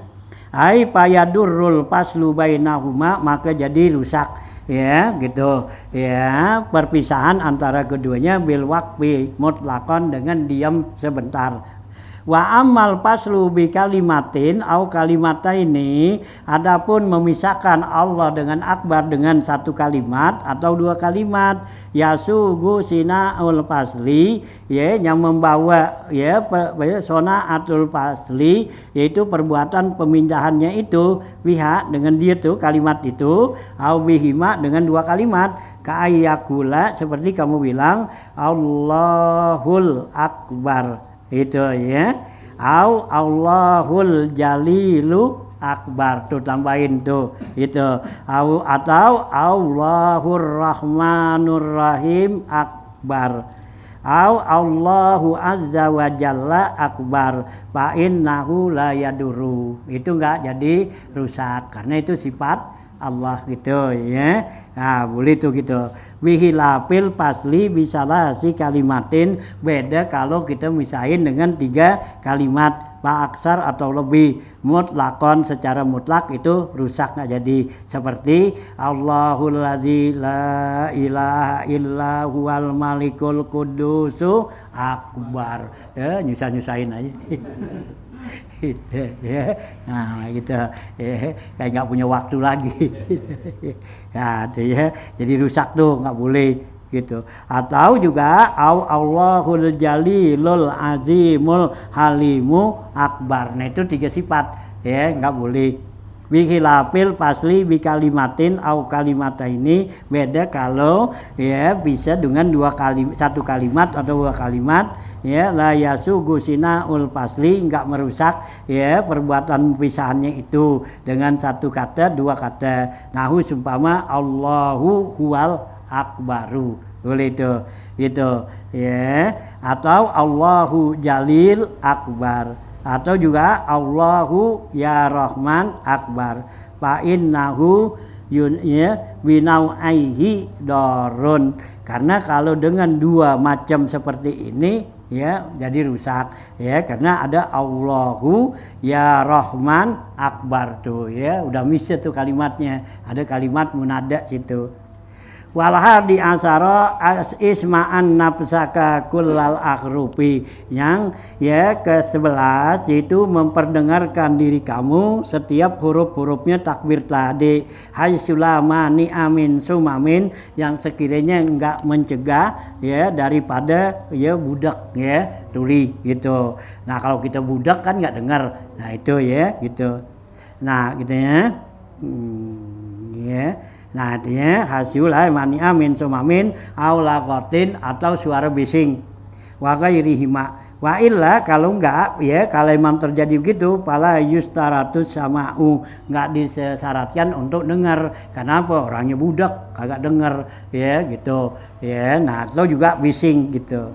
Ai payadurul paslu bainahuma, maka jadi rusak ya gitu ya, perpisahan antara keduanya bil waqfi mutlaqan, dengan diam sebentar. Wa amal paslu bi kalimatin au kalimataini, adapun memisahkan Allah dengan akbar dengan satu kalimat atau dua kalimat, yasugu sinaul pasli ya, yang membawa ya sonaatul pasli, yaitu perbuatan pemindahannya itu, biha dengan dia tuh kalimat itu, au bihima dengan dua kalimat, ka'ayyakula, seperti kamu bilang Allahul akbar itu ya, au Allahul jalilu akbar tuh, tambahin tuh itu, au atau Allahur rahmanur rahim akbar, au Allahu azza wa jalla akbar, fa innahu la yaduru, itu enggak jadi rusak karena itu sifat Allah gitu ya. Nah, boleh tuh gitu. Wihilafil pasli bisalah si kalimatin, beda kalau kita misahin dengan 3 kalimat, pak aksar atau lebih, mutlakon secara mutlak itu rusak nggak jadi. Seperti Allahul ladzi la ilaha illa huwal malikul qudusu akbar. Ya, nyusah-nyusahin aja. Ya, nah gitu ya, kayak nggak punya waktu lagi. Ya, jadi rusak tuh, nggak boleh gitu. Atau juga Allahul jalilul azimul halimu akbar, nah itu 3 sifat ya, nggak boleh. Bihilafil pasli bi kalimatin au kalimata, ini beda kalau ya bisa dengan 1 kalimat atau 2 kalimat ya. La yasugu sinaul pasli, enggak merusak ya perbuatan pisahannya itu dengan 1 kata 2 kata. Nahu sumpama Allahu huwal akbaru, boleh itu gitu ya. Atau Allahu jalil akbar, atau juga Allahu ya Rahman akbar, fa innahu binau'aihi darun, karena kalau dengan 2 macam seperti ini ya jadi rusak ya, karena ada Allahu ya Rahman akbar tuh ya, udah miss tuh kalimatnya, ada kalimat munada situ. Walhadi asara isma'an nafsaka kullal akhrufi, yang ya ke-11 itu memperdengarkan diri kamu setiap huruf-hurufnya takbir tadi. Hai sulamani amin sumamin, yang sekiranya enggak mencegah ya daripada ya budak ya tuli gitu. Nah, kalau kita budak kan enggak dengar, nah itu ya gitu. Nah gitu ya ya. Nah, artinya hasilai mani amin sumamin aulakotin, atau suara bising wa ghairihima. Wa illa, kalau enggak ya, kalau memang terjadi begitu, pala yustaratus sama'u, enggak disyaratkan untuk dengar. Kenapa? Orangnya budak kagak dengar ya gitu ya. Nah, atau juga bising gitu.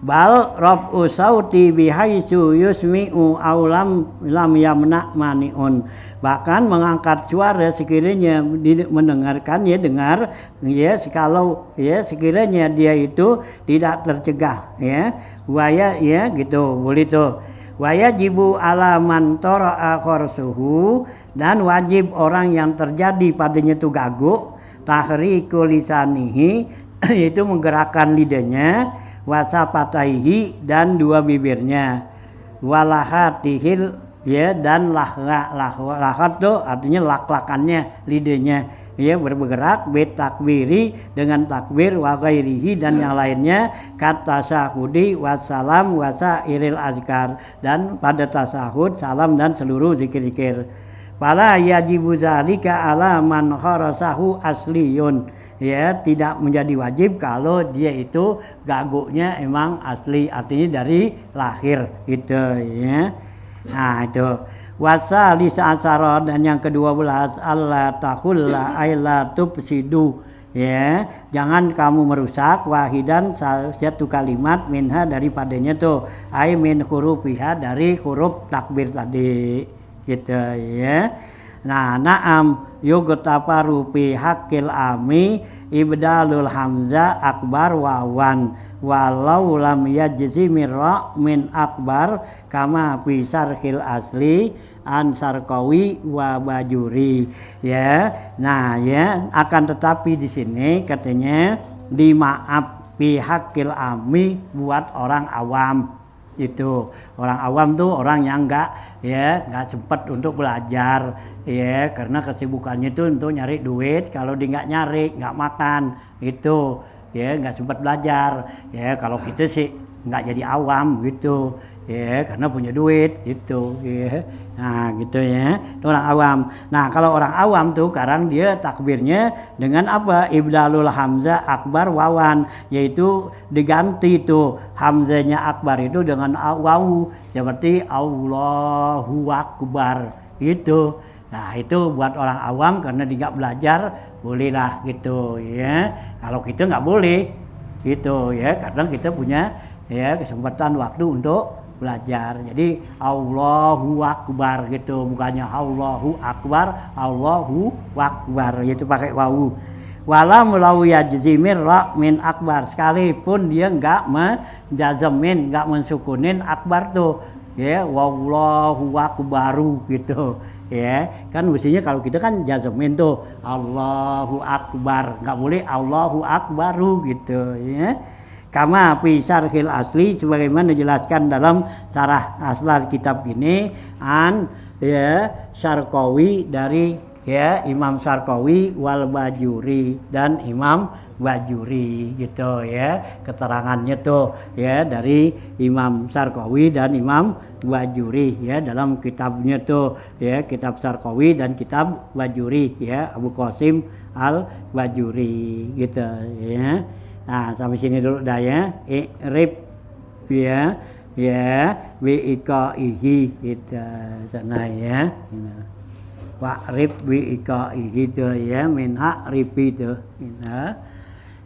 Bal raf'u sauti bihaisu yusmi'u aulam lam yamna mani'un, bahkan mengangkat suara sekiranya mendengarkan ya, dengar ya, kalau ya sekiranya dia itu tidak tercegah ya, waya ya gitu, boleh tuh. Wajibu ala man tara'a kharsuhu, dan wajib orang yang terjadi padanya itu gaguk, tahriku lisanihi, itu menggerakkan lidahnya, wasapataihi dan dua bibirnya, walahatihil ya dan lahat tuh artinya lak-lakannya lidahnya ya bergerak betakbiri dengan takbir wa ghairihi dan yang lainnya kata tasahudi wassalam wasairil azkar dan pada tasahud salam dan seluruh zikir-zikir. Fala yajibu zalika ala man kharasahu asliyun ya tidak menjadi wajib kalau dia itu gaguknya emang asli artinya dari lahir gitu ya. Nah itu wasa lisa asara dan yang ke-12 Allah tahulla aila tufsidu ya jangan kamu merusak wahidan satu kalimat minha daripadanya tuh ai min hurufiha dari huruf takbir tadi gitu ya. Nah na'am yugtafaru fi haqqil ami ibdalul hamzah akbar wawan walau lam yajzi mirra min akbar kama fi sarhil asli an sarqawi wa bajuri ya. Nah ya akan tetapi di sini katanya dimaaf fi haqqil ami buat orang awam itu. Orang awam tuh orang yang nggak sempat untuk belajar ya karena kesibukannya itu untuk nyari duit. Kalau dia nggak nyari nggak makan itu ya nggak sempat belajar ya. Kalau kita sih nggak jadi awam gitu ya karena punya duit gitu ya. Nah gitu ya itu orang awam. Nah kalau orang awam tuh sekarang dia takbirnya dengan apa ibdalul hamzah akbar wawan yaitu diganti tuh hamzahnya akbar itu dengan wawu seperti Allahu Akbar gitu. Nah itu buat orang awam karena dia nggak belajar bolehlah gitu ya. Kalau kita nggak boleh gitu ya karena kita punya ya kesempatan waktu untuk belajar. Jadi Allahu Akbar gitu bukannya Allahu Akbar Allahu Akbar itu pakai wawu. Wala mulau yajzimir ra min akbar sekalipun dia enggak menjazamin enggak mensukunin akbar tuh ya wallahu akbaru gitu ya. Kan mestinya kalau kita kan jazamin tuh Allahu Akbar enggak boleh Allahu Akbaru gitu ya. Kama fi syarhil asli sebagaimana dijelaskan dalam syarah asal kitab ini an ya Syarqawi dari ya Imam Syarqawi wal Bajuri dan Imam Bajuri gitu ya keterangannya tuh ya dari Imam Syarqawi dan Imam Bajuri ya dalam kitabnya tuh ya kitab Syarqawi dan kitab Bajuri ya Abu Qasim al Bajuri gitu ya. Nah sampai sini dulu dah ya rib ya ya biqaihi kita sana ya wa'rib biqaihi itu ya min a'ribi itu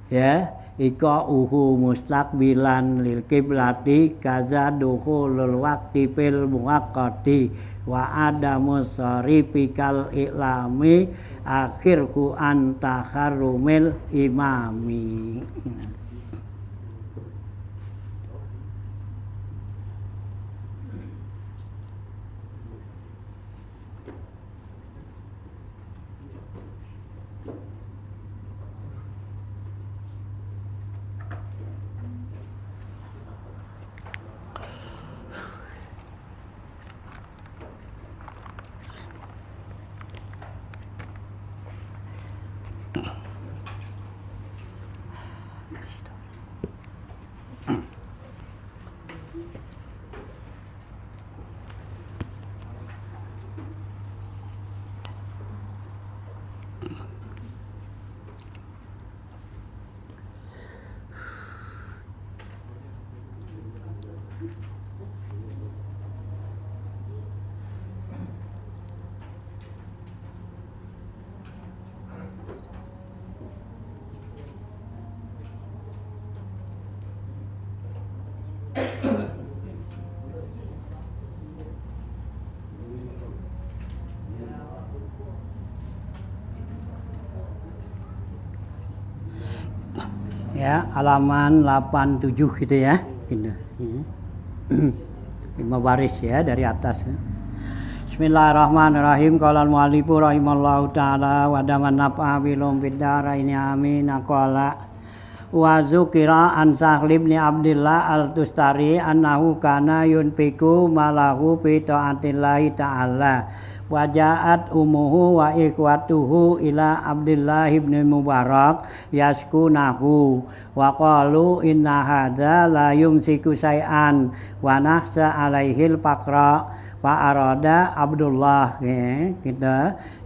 ya iqauhu mustaqbilan lil qiblati kaza dukhulul waqti fil muwaqqati wa adamus sarifikal ilami akhirku antaharumil imami. Ya halaman 87 gitu ya gitu. 5 baris ya dari atas. Bismillahirrahmanirrahim. Qala al-mu'allifu rahimallahu taala wa daman nafa'a bilum bid daraini amin. Qala wa zukira an Sahl bin Abdillah al-Tustari annahu kana yunfiku malahu fi taatillahi ta'ala wa ja'at umuhu wa ikhwatuhu ila Abdillah bin Mubarak yaskunahu wa qalu inna hadza la yumsiku syai'an wa nahsa alaihil faqra wa arada Abdullah gitu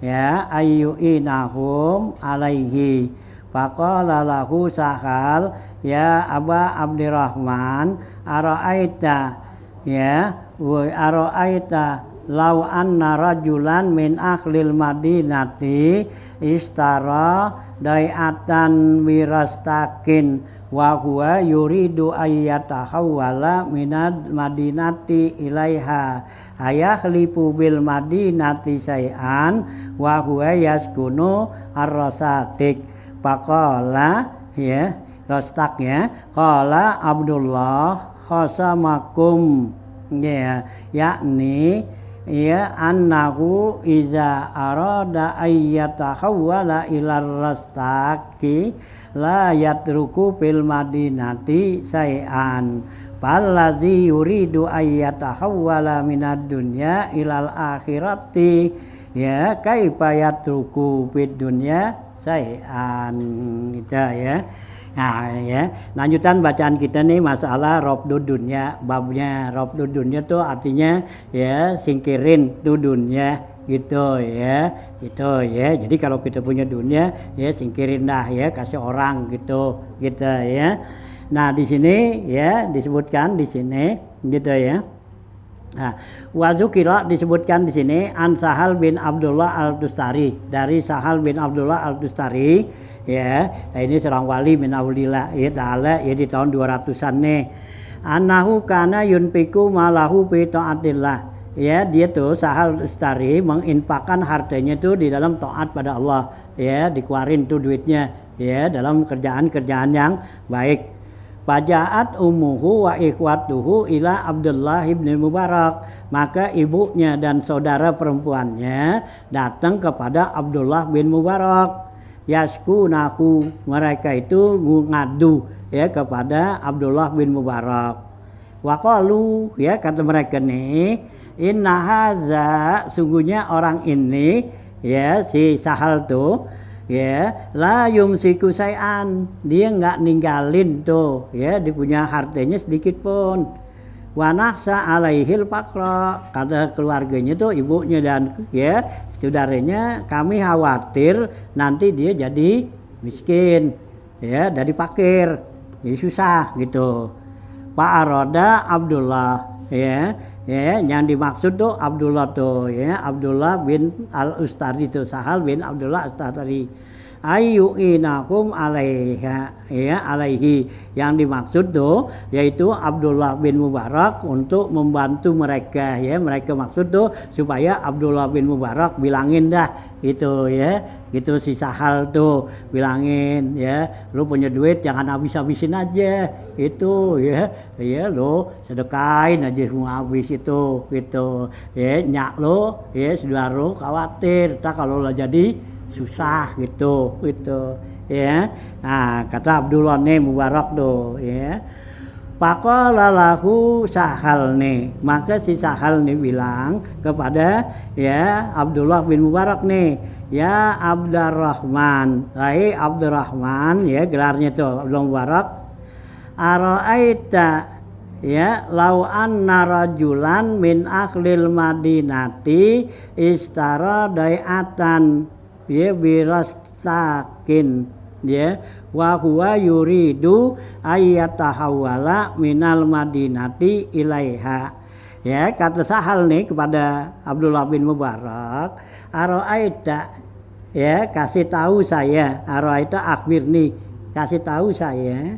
ya ayyuinahum alaihi faqala lahu Sahal ya Aba Abdurrahman ara'aita ya wa ara'aita law anna rajulan min akhlil madinati istara dai'atan wirastakin wa huwa yuridu ayyatahawwala minad madinati ilaiha ayakhlifu bil madinati syai'an wa huwa yaskunu ar-rasadik faqala ya rastak ya qala Abdullah khasamakum ya yakni ya annahu iza arada ayyatahawwala ilar rastaki la yatruku fil madinati syai'an fallazi yuridu ayyatahawwala minad dunya ilal akhirati ya kaifa yatruku fid dunya syai'an gitu ya. Nah ya, lanjutan bacaan kita nih masalah robdud dunya, babnya robdud dunya tuh artinya ya singkirin tuh dunya gitu ya. Gitu ya. Jadi kalau kita punya dunia ya singkirin dah ya, kasih orang gitu ya. Nah, di sini ya disebutkan di sini gitu ya. Nah, wazukira disebutkan di sini an Sahal bin Abdullah al-Tustari, dari Sahal bin Abdullah al-Tustari ya. Nah, ini seorang wali min aulillah ya taala ya di tahun 200-an nih. Annahu kana yunfiku malahu fi taatillah. Ya, dia tuh Sahal Tustari menginfakkan hartanya tuh di dalam taat pada Allah ya, dikeluarin tuh duitnya ya dalam kerjaan-kerjaan yang baik. Fajaat umuhu wa ikhwatuhu ila Abdullah bin Mubarak, maka ibunya dan saudara perempuannya datang kepada Abdullah bin Mubarak. Yaskunahu, mereka itu ngadu ya kepada Abdullah bin Mubarak. Wa qalu ya kata mereka nih, inna haza, sungguhnya orang ini ya si Sahal tuh ya la yumsiku syai'an, dia enggak ninggalin tuh ya, dia punya hartanya sedikit pun. Wa nahsa alaihil faqra, kata keluarganya tuh ibunya dan ya saudaranya, kami khawatir nanti dia jadi miskin ya, dari fakir, jadi susah gitu. Pak Aroda Abdullah ya yang dimaksud tuh Abdullah tuh ya, Abdullah bin al-Ustari tuh, Sahal bin Abdullah Ustari. Ayyuinakum alaiha ya, alaihi, yang dimaksud tuh yaitu Abdullah bin Mubarak untuk membantu mereka ya, mereka maksud tuh supaya Abdullah bin Mubarak bilangin dah gitu ya, gitu si Sahal tuh bilangin ya, lu punya duit jangan habis-habisin aja itu ya lo sedekain aja semua habis itu gitu ya, nyak lo ya saudara lo khawatir tak kalau lo jadi susah gitu ya. Nah, kata Abdullah nih Mubarak tuh ya, faqala lahu Sahal nih, maka si Sahal nih bilang kepada ya Abdullah bin Mubarak nih, ya Abdurrahman, hai Abdurrahman ya gelarnya tuh Abdullah Mubarak, ara'aita ya lau anna rajulan min akhlil madinati istara dai'atan ya birastakin ya wa huwa yuridu ayyatahawwala minal madinati ilaiha ya, kata Sahal nih kepada Abdullah bin Mubarak, ara'aita ya kasih tahu saya, ara'aita akhbirni, kasih tahu saya,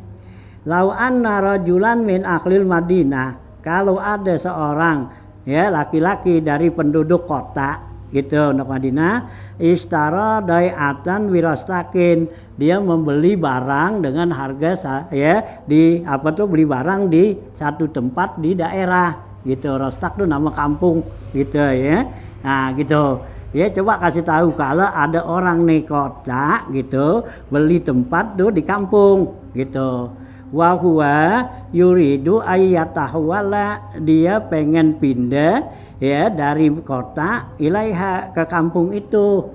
lau anna rajulan min akhlil Madinah, kalau ada seorang ya laki-laki dari penduduk kota gitu untuk Madinah, istara dai'atan wirastakin, dia membeli barang dengan harga ya di apa tuh, beli barang di satu tempat di daerah gitu. Rostak tuh nama kampung gitu ya. Nah gitu Ya coba kasih tahu kalau ada orang nih kota gitu beli tempat tuh di kampung gitu. Wa huwa yuridu ayyatahwala, dia pengen pindah ya dari kota ilaiha ke kampung itu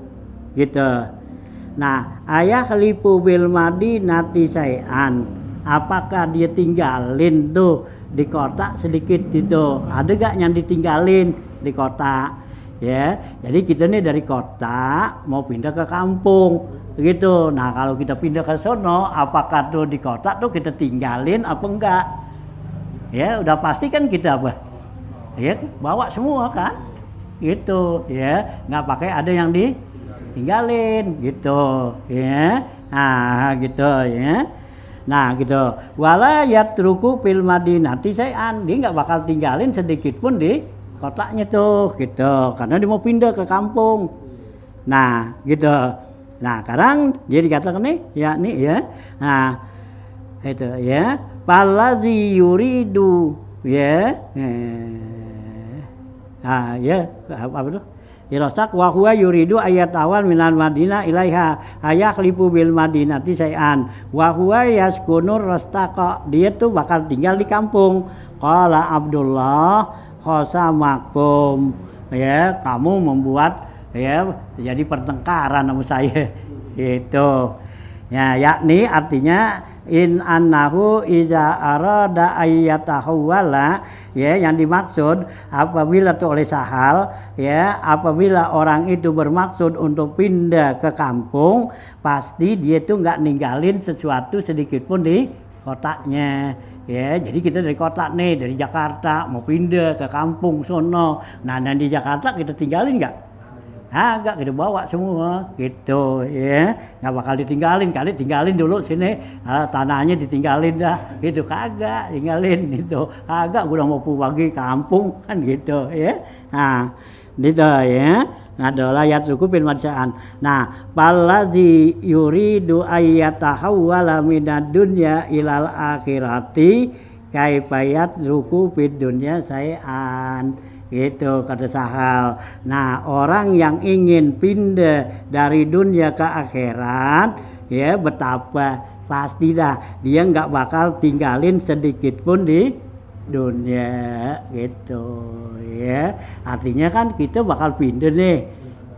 gitu. Nah, ayah lipu bil madinati sayan, apakah dia tinggalin tuh di kota sedikit gitu, ada gak yang ditinggalin di kota ya. Jadi kita nih dari kota mau pindah ke kampung gitu. Nah kalau kita pindah ke sono, apakah tuh di kota tuh kita tinggalin apa enggak ya? Udah pasti kan kita apa ya bawa semua kan gitu ya, nggak pakai ada yang ditinggalin gitu ya. Nah gitu ya. Nah gitu, wala yatruku fil madinati sayan, dia nggak bakal tinggalin sedikit pun di kotanya tuh gitu, karena dia mau pindah ke kampung. Nah gitu. Nah sekarang dia dikatakan nih ya nih ya. Nah itu ya, palazi yuridu ya. Nah ya apa itu? Irasak wa huwa yuridu ayat awal minal madinah ilaiha ayakhlifu bil madinati sayan wa huwa yaskunur rastaqa, dia tuh bakal tinggal di kampung. Qala Abdullah khosamakum, ya kamu membuat ya jadi pertengkaran sama saya itu ya, yakni artinya in annahu iza arada ayyatahawwala, ya yang dimaksud apabila tuh oleh sahal ya, apabila orang itu bermaksud untuk pindah ke kampung, pasti dia tuh nggak ninggalin sesuatu sedikit pun di kotanya. Ya, jadi kita dari kota nih, dari Jakarta mau pindah ke kampung sono. Nah, dan di Jakarta kita tinggalin nggak? Agak kita bawa semua gitu ya, nggak bakal ditinggalin. Kali tinggalin dulu sini, tanahnya ditinggalin dah gitu, kagak tinggalin itu, agak udah mau pulang lagi kampung kan gitu ya. Nah gitu ya. Adalah ayat suku fil madsaan. Nah, palazi yuridu ayyatahawwala minad dunya ilal akhirati kaifayat suku fid dunya sayan. Gitu kata sahal. Nah, orang yang ingin pindah dari dunia ke akhirat ya, betapa pasti dah dia nggak bakal tinggalin sedikit pun di dunia gitu ya. Artinya kan kita bakal pindah nih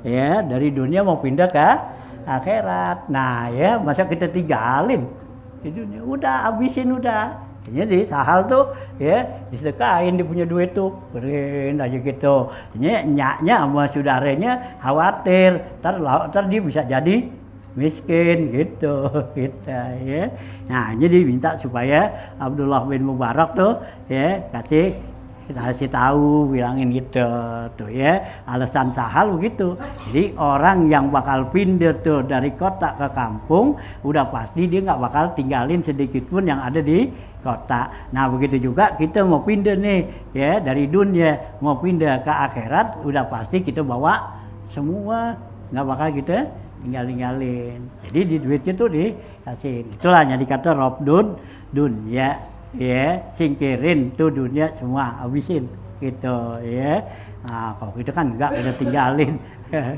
ya, dari dunia mau pindah ke akhirat. Nah ya, masa kita tinggalin di dunia, udah habisin udah. Jadi sahal tuh ya disedekahin, dia punya duit tuh beriin aja gitu. Nyaknya sama saudaranya khawatir ntar dia bisa jadi miskin gitu kita ya. Nah jadi minta supaya Abdullah bin Mubarak tuh ya kasih tahu, bilangin gitu tuh ya, alasan sahal begitu. Jadi orang yang bakal pindah tuh dari kota ke kampung udah pasti dia nggak bakal tinggalin sedikit pun yang ada di kota. Nah begitu juga kita mau pindah nih ya, dari dunia mau pindah ke akhirat udah pasti kita bawa semua, nggak bakal kita tinggalin. Jadi di duitnya tuh dikasih. Itulah yang dikata robdun dunia ya, singkirin tuh dunia semua, habisin gitu ya. Nah, kalau kita kan enggak, kita tinggalin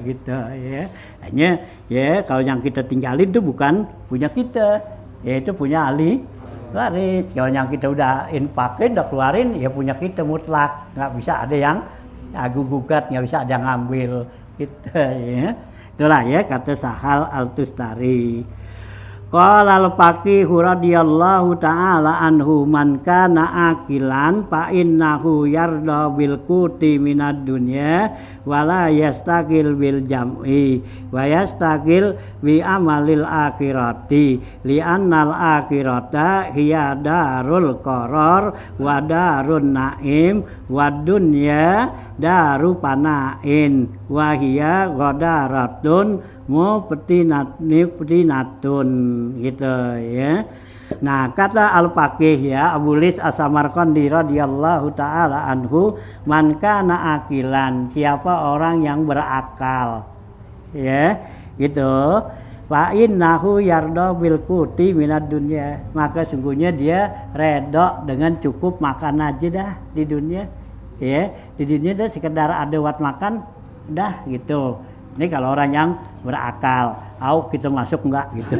gitu ya. Hanya ya kalau yang kita tinggalin tuh bukan punya kita, ya itu punya ahli waris. Kalau yang kita udah infakin, udah keluarin, ya punya kita mutlak, nggak bisa ada yang gugat, nggak bisa ada yang ngambil gitu ya. Itulah ya kata Sahal Al-Tustari. Qala al-Faqih radhiyallahu ta'ala anhu man kana akilan fa innahu yarda bil quti minad dunya wa la yastaqil bil jam'i wa yastaqil bi amalil akhirati li annal akhirata hiya darul qarar wa darun naim wa dunya daru panain wa hiya ghadaratun mubtinatun gitu ya. Nah kata Al-Faqih ya Abu Lis As-Samarqandi radhiyallahu ta'ala anhu, man kana akilan, siapa orang yang berakal ya gitu, fa innahu yarda bil quti minad dunya, maka sungguhnya dia redha dengan cukup makan aja dah di dunia ya. Di dunia itu sekedar ada buat makan dah gitu. Ini kalau orang yang berakal, kita masuk enggak gitu.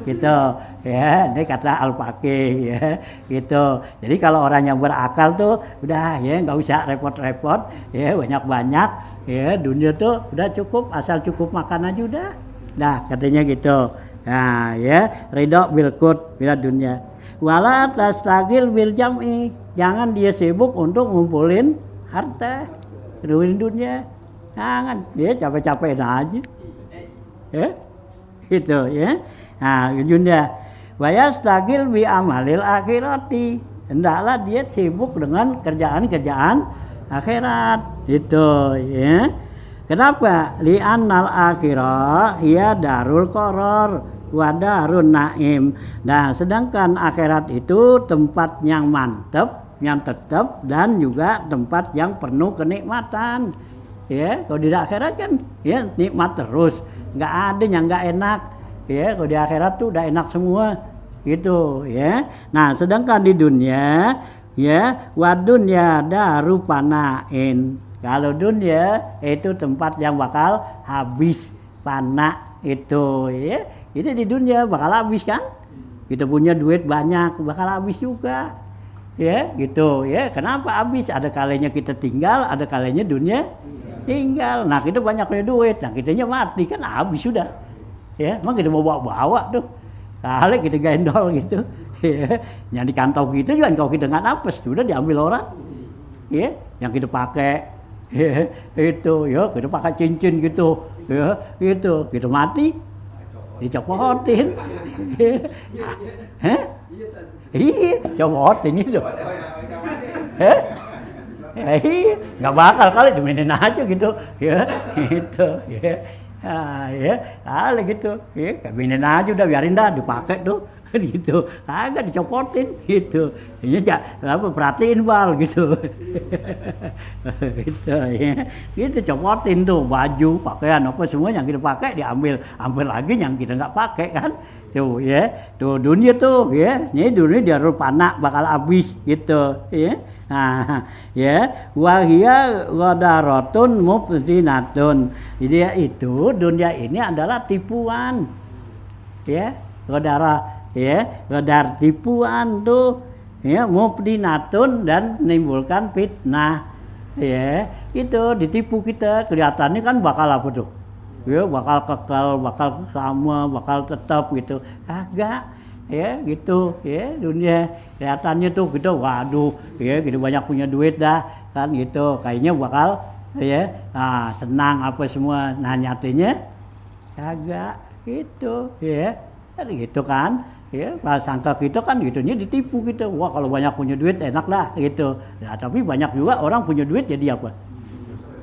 Gitu ya, ini kata Al-Faqih ya, gitu. Jadi kalau orang yang berakal tuh udah ya nggak usah repot-repot ya, banyak-banyak ya, dunia tuh udah cukup, asal cukup makan aja udah. Nah, katanya gitu. Nah, ya, ridho bil qut bila dunia. Wala tastagil bil jam'i. Jangan dia sibuk untuk ngumpulin harta, ngumpulin dunia. Jangan, dia capek-capekin aja. Ya. Gitu ya. Nah, dunia. Wa yastagil bi amalil akhirati. Hendaklah dia sibuk dengan kerjaan-kerjaan akhirat. Gitu ya. Kenapa? Li'annal akhirah ya darul qaror wa darun naim. Nah, sedangkan akhirat itu tempat yang mantap, yang tetap, dan juga tempat yang penuh kenikmatan. Ya, kalau di akhirat kan ya nikmat terus, nggak ada yang nggak enak. Ya, kalau di akhirat tuh udah enak semua, gitu ya. Nah, sedangkan di dunia ya wadun ya daru panain. Kalau dunia itu tempat yang bakal habis, fana itu ya. Itu di dunia bakal habis kan? Kita punya duit banyak bakal habis juga. Ya, gitu ya. Kenapa habis? Ada kalanya kita tinggal, ada kalanya dunia tinggal. Nah, kita banyak punya duit, nah kitanya mati kan habis sudah. Ya, emang kita mau bawa-bawa tuh. Kali kita gendol gitu. Ya, yang di kantong kita juga kalau kita nggak napes sudah diambil orang. Ya, yang kita pakai ya, itu ya kita pakai cincin gitu. Ya, gitu. Kita mati dicopotin. Hah? Iya, copotin itu. Hah? Nggak bakal kali dimainin aja gitu ya, gitu ya. Ya kali gitu ya, mainin aja udah, biarin dah dipakai tuh gitu, agak dicopotin gitu. Ini apa perhatiin bal gitu. Gitu ya, gitu copotin tuh baju pakaian apa semua yang kita pakai diambil, ambil lagi yang kita nggak pakai kan. Tuh ya, tuh dunia tuh ya, ini dunia darul fana bakal habis gitu ya. Nah, ya, wahia ghadaratun mubtinatun. Jadi itu dunia ini adalah tipuan. Ya, ghadara ya, ghadar tipuan tuh ya, mubtinatun dan menimbulkan fitnah. Ya, itu ditipu kita, kelihatannya kan bakal apa tuh? Ya, bakal kekal, bakal sama, bakal tetap gitu. Kagak. Ya gitu ya, dunia kelihatannya tuh gitu, waduh ya gitu banyak punya duit dah kan gitu, kayaknya bakal ya senang apa semua. Nah, nyatanya kagak gitu ya, gitu kan ya. Prasangka kita kan gitunya ditipu gitu, wah kalau banyak punya duit enak dah gitu. Nah, tapi banyak juga orang punya duit jadi apa,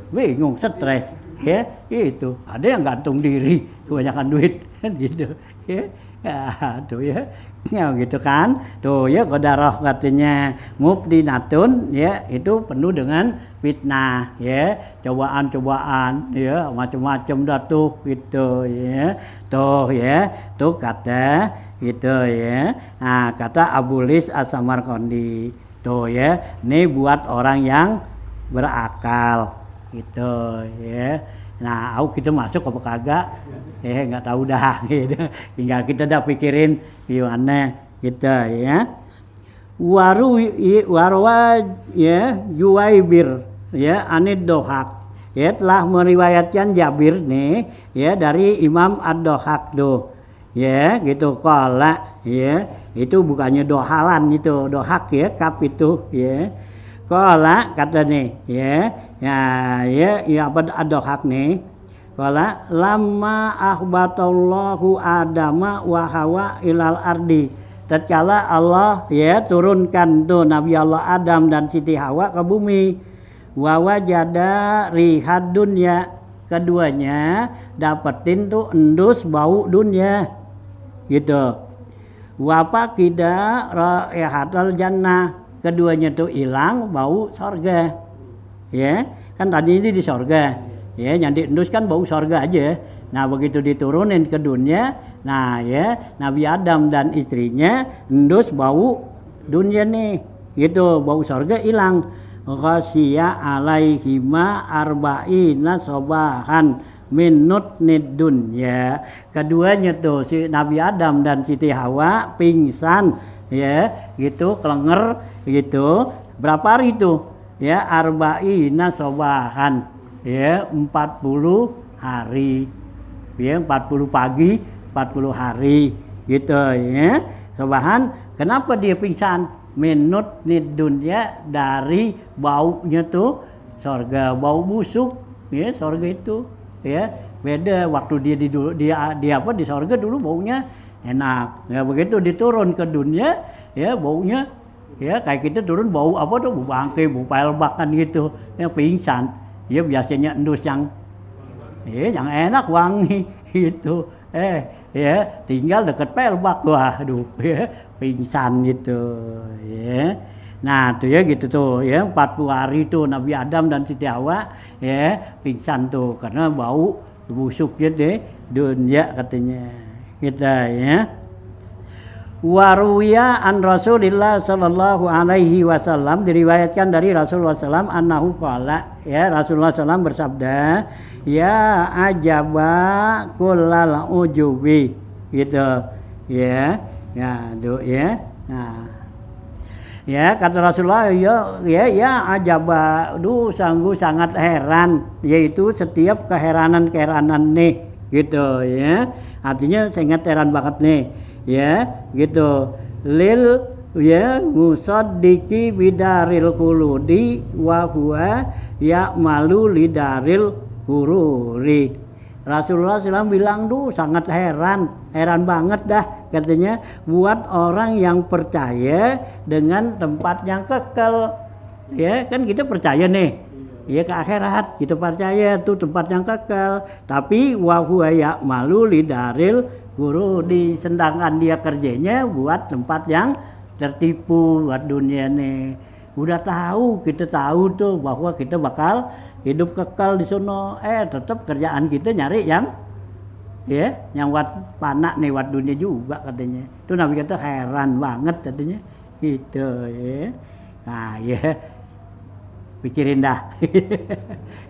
bingung, stres ya. Itu ada yang gantung diri kebanyakan duit kan gitu ya. Ya, tuh ya, gitu kan, tuh ya, qadarah katanya mubtinatun ya, itu penuh dengan fitnah ya, cobaan-cobaan ya, macam-macam dah tuh gitu ya, tuh ya, tuh kata gitu ya. Nah, kata Abu Lis As-Samarqandi tuh ya, ini buat orang yang berakal gitu ya. Nah, kita masuk apa kagak? Nggak tahu dah gitu. Tinggal kita dah pikirin gimana gitu ya. Warwa ya Juwaibir ya Anid Dohak ya, telah meriwayatkan Jabir nih ya dari Imam Ad-Dohak tuh ya gitu. Qala ya, itu bukannya dohalan, itu dohak ya, kap itu ya. Qala kata nih ya apa Ad-Dohak nih. Qala lamma akhbatallahu Adama wa Hawa ilal ardi. Tatkala Allah ya turunkan tuh Nabi Allah Adam dan Siti Hawa ke bumi. Wa wajada rihad dunya, keduanya dapetin tuh endus bau dunia gitu. Wa faqida raihatal jannah, keduanya tuh hilang bau sorga ya. Kan tadi ini di sorga ya, yang diendus kan bau sorga aja. Nah, begitu diturunin ke dunia, nah ya Nabi Adam dan istrinya endus bau dunia nih gitu, bau sorga hilang. ghasyiya alaihima arba'ina sobahan minut nidun ya. Keduanya tuh si Nabi Adam dan Siti Hawa pingsan ya, gitu kelenger gitu. Berapa hari itu? Ya arba'ina sobahan ya, 40 hari. Ya 40 pagi, 40 hari gitu ya. Sobahan, kenapa dia pingsan? Minut nidun ya, dari baunya tuh sorga, bau busuk ya sorga itu ya. Beda waktu dia apa di sorga dulu baunya enak ya, begitu diturun ke dunia ya baunya ya kayak kita turun bau apa tuh, bau bangkai, bau pelbakan gitu ya, pingsan ya. Biasanya endus yang yang enak wangi gitu ya, tinggal deket pelbak, waduh ya pingsan gitu ya. Nah tuh ya gitu tuh ya, 40 hari tuh Nabi Adam dan Siti Hawa ya pingsan tuh karena bau busuk gitu dunia katanya kita ya. Waruya an Rasulillah sallallahu alaihi wasallam, diriwayatkan dari Rasulullah sallam annahu qala ya, Rasulullah sallam bersabda, ya ajaba kullal ujubi gitu ya. Ya tuh ya. Nah ya kata Rasulullah ya ajaba, sungguh sangat heran, yaitu setiap keheranan nih gitu ya. Artinya sangat heran banget nih ya gitu. Lil ya musaddiqi bidaril khuludi wa huwa ya'malu lidaril hururi. Rasulullah SAW bilang sangat heran banget dah katanya buat orang yang percaya dengan tempat yang kekal ya. Kan kita percaya nih ya ke akhirat, kita percaya tuh tempat yang kekal, tapi wa huwa ya'malu lidaril hururi, sedangkan dia kerjanya buat tempat yang tertipu, buat dunia nih. Udah tahu, kita tahu tuh bahwa kita bakal hidup kekal di sono, tetap kerjaan kita nyari yang yang buat panak nih, buat dunia juga katanya. Itu Nabi kata heran banget katanya gitu ya. Nah ya pikirin dah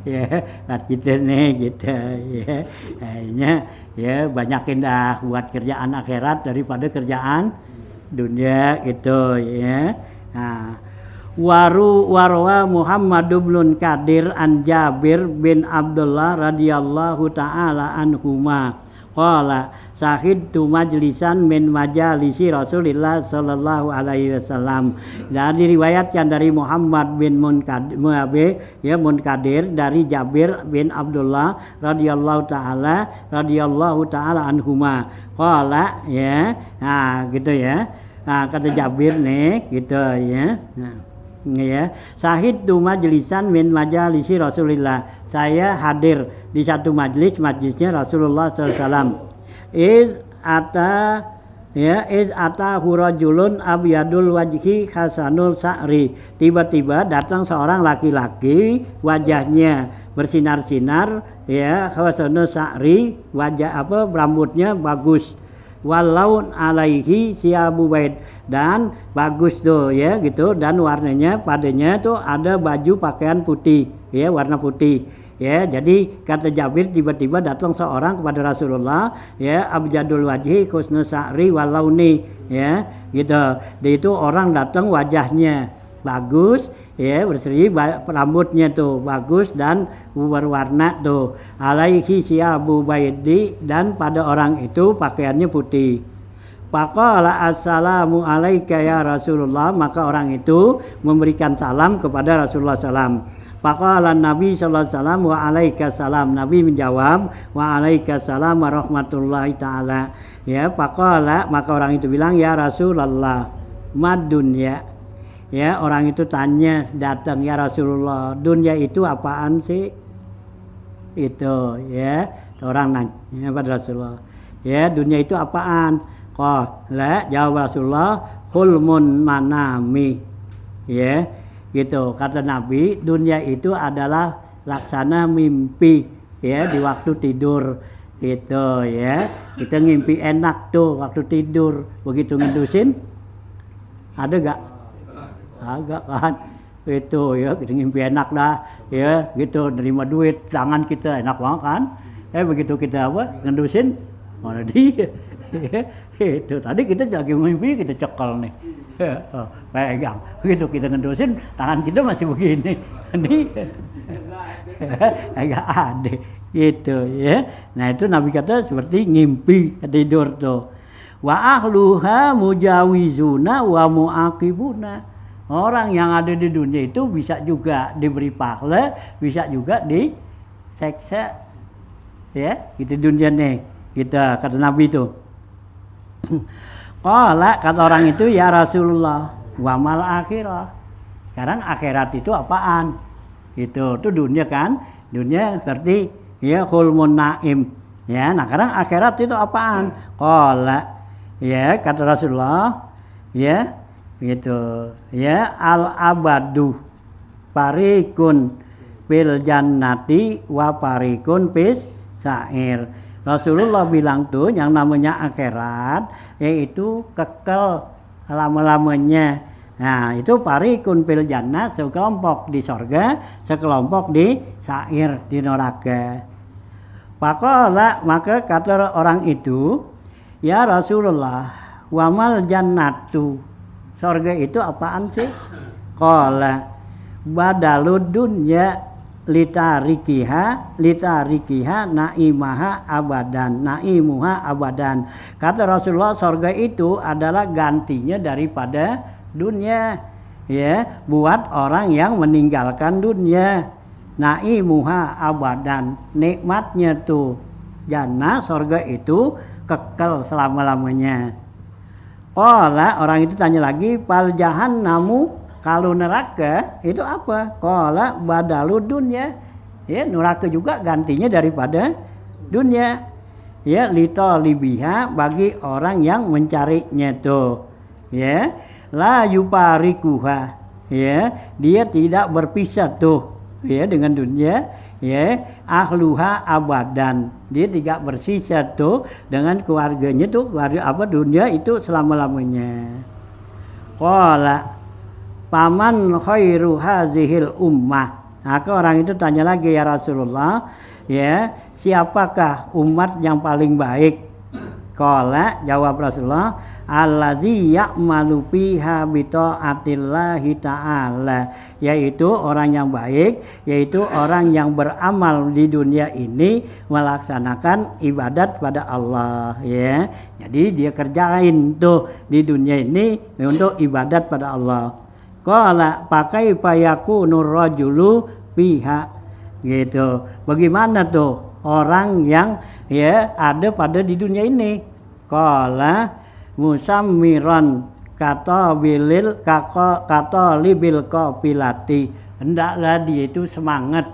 ya buat kita nih gitu ya. Kayaknya ya banyakin dah buat kerjaan akhirat daripada kerjaan dunia gitu ya. Nah warwa Muhammad bin Qadir an Jabir bin Abdullah radhiyallahu taala anhuma qala sahidtu majlisan min majalisi Rasulillah sallallahu alaihi wasallam. Dan diriwayatkan dari Muhammad bin Munkadir dari Jabir bin Abdullah radhiyallahu taala anhuma qala ya. Nah gitu ya. Nah kata Jabir nih gitu ya. Nah ya, sahid tu majlisan min majalisi Rasulillah, saya hadir di satu majlisnya Rasulullah SAW. Iz ata hurajulun abyadul wajhi hasanul sa'ri, tiba-tiba datang seorang laki-laki wajahnya bersinar-sinar ya, hasanul sa'ri, wajah rambutnya bagus, walaun alaihi siabu bait, dan bagus tuh ya gitu, dan warnanya padanya tuh ada baju pakaian putih ya, warna putih ya. Jadi kata Jabir tiba-tiba datang seorang kepada Rasulullah ya, abjadul wajhi husnul sa'ri walauni ya gitu. Dia itu orang datang wajahnya bagus ya, berseri, rambutnya tuh bagus dan berwarna tuh, alaihi siabu baidi, dan pada orang itu pakaiannya putih. Faqala assalamu alaika ya Rasulullah, maka orang itu memberikan salam kepada Rasulullah SAW. Faqala Nabi sallallahu alaihi wasallam wa alaika salam, Nabi menjawab wa alaika salam warahmatullahi taala ya. Faqala, maka orang itu bilang ya Rasulullah mad dunya ya. Orang itu tanya datang, ya Rasulullah dunia itu apaan sih itu ya. Orang nanya pada Rasulullah ya, dunia itu apaan? Qala, jawab Rasulullah, hulmun manami ya gitu. Kata Nabi, dunia itu adalah laksana mimpi ya di waktu tidur gitu ya. Kita ngimpi enak tuh waktu tidur, begitu ngedusin ada gak? Agak kan Itu ya, kita ngimpi enak dah, ya gitu, nerima duit tangan kita enak banget kan. Begitu kita ngendusin, mana dia? Itu tadi kita lagi mimpi, kita cekel nih, pegang, begitu kita ngendusin, tangan kita masih begini, nih, agak ada, gitu ya. Nah itu Nabi kata seperti ngimpi tidur tuh. Wa ahluha mujawizuna wa muaqibuna. Orang yang ada di dunia itu bisa juga diberi pahala, bisa juga diseksa. Ya, gitu dunia nih. Kita kata Nabi itu. Qala kata orang itu ya Rasulullah, wa mal akhirah. Sekarang akhirat itu apaan? Itu dunia kan? Dunia seperti ya khulmun naim. Ya, nah sekarang akhirat itu apaan? Qala ya kata Rasulullah ya gitu ya al abadu parikun fil jannati wa parikun fis sa'ir. Rasulullah bilang tuh yang namanya akhirat yaitu kekal lama-lamanya. Nah itu parikun fil jannah, sekelompok di sorga, sekelompok di sa'ir, di neraka. Faqala maka kata orang itu, ya Rasulullah, wamal jannatu, sorga itu apaan sih? Qala badalud dunya litarikiha naimaha abadan. Kata Rasulullah, sorga itu adalah gantinya daripada dunia, ya, buat orang yang meninggalkan dunia. Naimuha abadan, nikmatnya tuh jannah, sorga itu kekal selama-lamanya. Qala orang itu tanya lagi, fal jahannamu, kalau neraka itu apa? Qala badalud dunya. Ya, neraka juga gantinya daripada dunia. Ya, litalibiha, bagi orang yang mencarinya tuh. Ya, la yuparikuha. Ya, dia tidak berpisah tuh. Ya, dengan dunia. Ya, ahluha abadan. Dia tidak bersisa tuh dengan keluarganya tuh, keluarga dunia itu selama-lamanya. Qala paman khairu hazihil ummah. Maka orang itu tanya lagi, ya Rasulullah, ya, siapakah umat yang paling baik? Qala jawab Rasulullah, allazi ya'malu fiha bi ta'atillahi ta'ala, yaitu orang yang baik, yaitu orang yang beramal di dunia ini melaksanakan ibadat pada Allah, ya. Jadi dia kerjain tuh di dunia ini untuk ibadat pada Allah. Qala pakai payaku nur rajulu fiha, gitu. Bagaimana tuh orang yang ya ada pada di dunia ini? Qala musammiran kata libil qafilati, hendaklah dia itu semangat,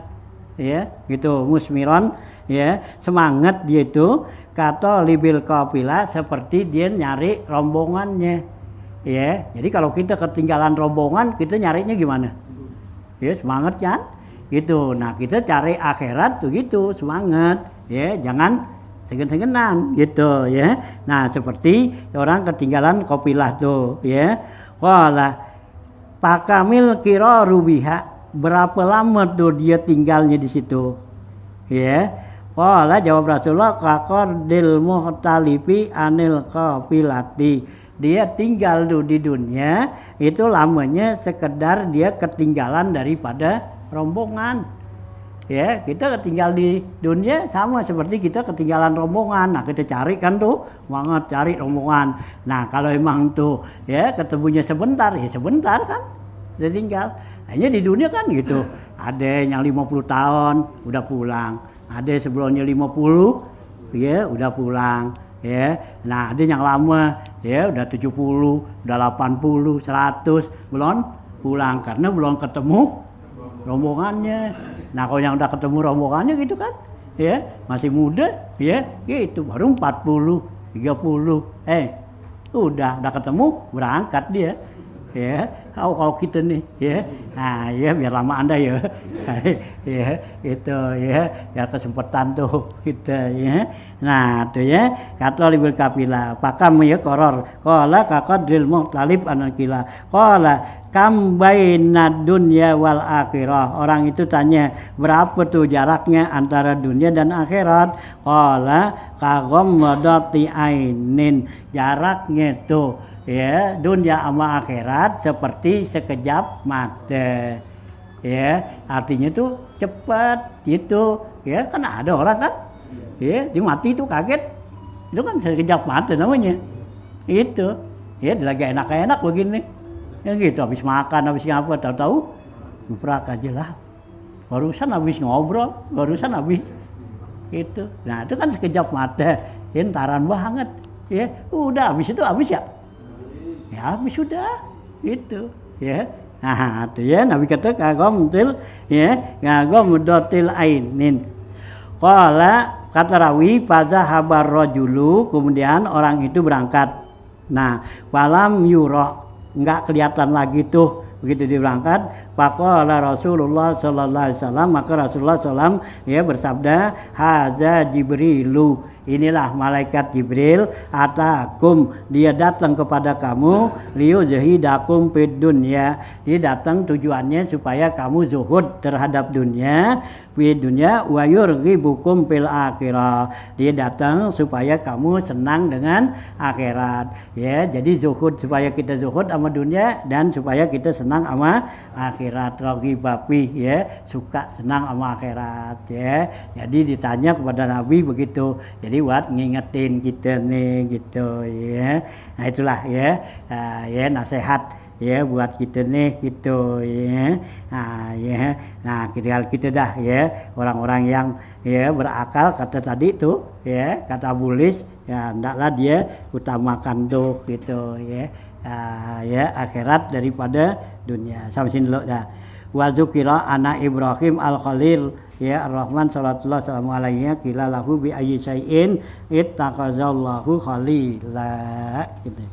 ya, gitu. Musmiron, ya, semangat dia itu kata libil qafilah, seperti dia nyari rombongannya. Ya, jadi kalau kita ketinggalan rombongan, kita nyarinya gimana? Ya, semangat kan? Gitu. Nah, kita cari akhirat tuh gitu, semangat. Ya, jangan segen-segenan gitu, ya. Nah, seperti orang ketinggalan qafilah tuh, ya. Qala pakamil qiraru biha, berapa lama tuh dia tinggalnya di situ? Ya. Qala jawab Rasulullah, qaqadil muhtalifi anil qafilati. Dia tinggal tuh di dunia itu lamanya sekedar dia ketinggalan daripada rombongan. Ya, kita ketinggal di dunia sama seperti kita ketinggalan rombongan. Nah, kita cari kan tuh, banget cari rombongan. Nah, kalau emang tuh ya ketemunya sebentar, ya sebentar kan, dia tinggal. Hanya di dunia kan gitu. Ada yang 50 tahun udah pulang, ada sebelumnya 50 ya udah pulang. Ya, nah ada yang lama ya udah 70, udah 80, 100 belum pulang karena belum ketemu rombongannya. Nah kalau yang udah ketemu rombongannya gitu kan, ya masih muda, ya gitu baru 40, 30, udah ketemu berangkat dia, ya Oh, kalau kita nih ya. Nah, ya biar lama Anda ya. Ya, itu ya, biar kesempatan tuh kita ya. Nah, tuh ya, kata libul kapila, pakam ya koror. Qala kaqadril muhtalif anakila. Qala kam bainad dunya wal akhirah. Orang itu tanya, berapa tuh jaraknya antara dunia dan akhirat? Qala kaghammadati ainin. Jaraknya tuh ya, dunia sama akhirat seperti sekejap mata. Ya, artinya tuh cepat gitu. Ya, kan ada orang kan? Ya, dia mati tuh kaget. Itu kan sekejap mata namanya. Itu. Ya, lagi enak-enak begini. Ya gitu, habis makan, habis ngapa, tahu-tahu guprak aja lah. Barusan habis ngobrol, barusan habis itu. Nah, itu kan sekejap mata, entaran banget. Ya, udah habis itu habis ya. Ya, habis sudah. Itu, ya. Nah, itu ya Nabi kata kagomtil ya, kagomdotil ainin. Qala kata rawi faza habar rajulu, kemudian orang itu berangkat. Nah, falam yura, enggak kelihatan lagi tuh begitu dia berangkat. Faqala Rasulullah sallallahu alaihi wasallam, maka Rasulullah sallam ya bersabda, haza Jibrilu, inilah malaikat Jibril, atakum, dia datang kepada kamu, liyuzhidakum fid dunya, dia datang tujuannya supaya kamu zuhud terhadap dunia, fid dunya wa yurghibukum fil akhirah, dia datang supaya kamu senang dengan akhirat ya. Jadi zuhud, supaya kita zuhud sama dunia dan supaya kita senang sama akhirat. Rogi bapi ya, suka senang sama akhirat ya. Jadi ditanya kepada Nabi begitu. Jadi buat ngingetin kita nih gitu ya. Nah itulah ya, ya nasihat ya buat kita nih gitu ya. Nah ya, nah kita dah ya, orang-orang yang ya berakal kata tadi tuh ya, kata Bulis ya, hendaklah dia utamakan tuh gitu ya. Ya akhirat daripada dunia. Sampai sini dulu dah. Wa zukira anak Ibrahim al-Khalil ya Ar-Rahman sallallahu alaihi wasallam kila lahu bi ayyi syai'in ittaqazallahu khalila gitu.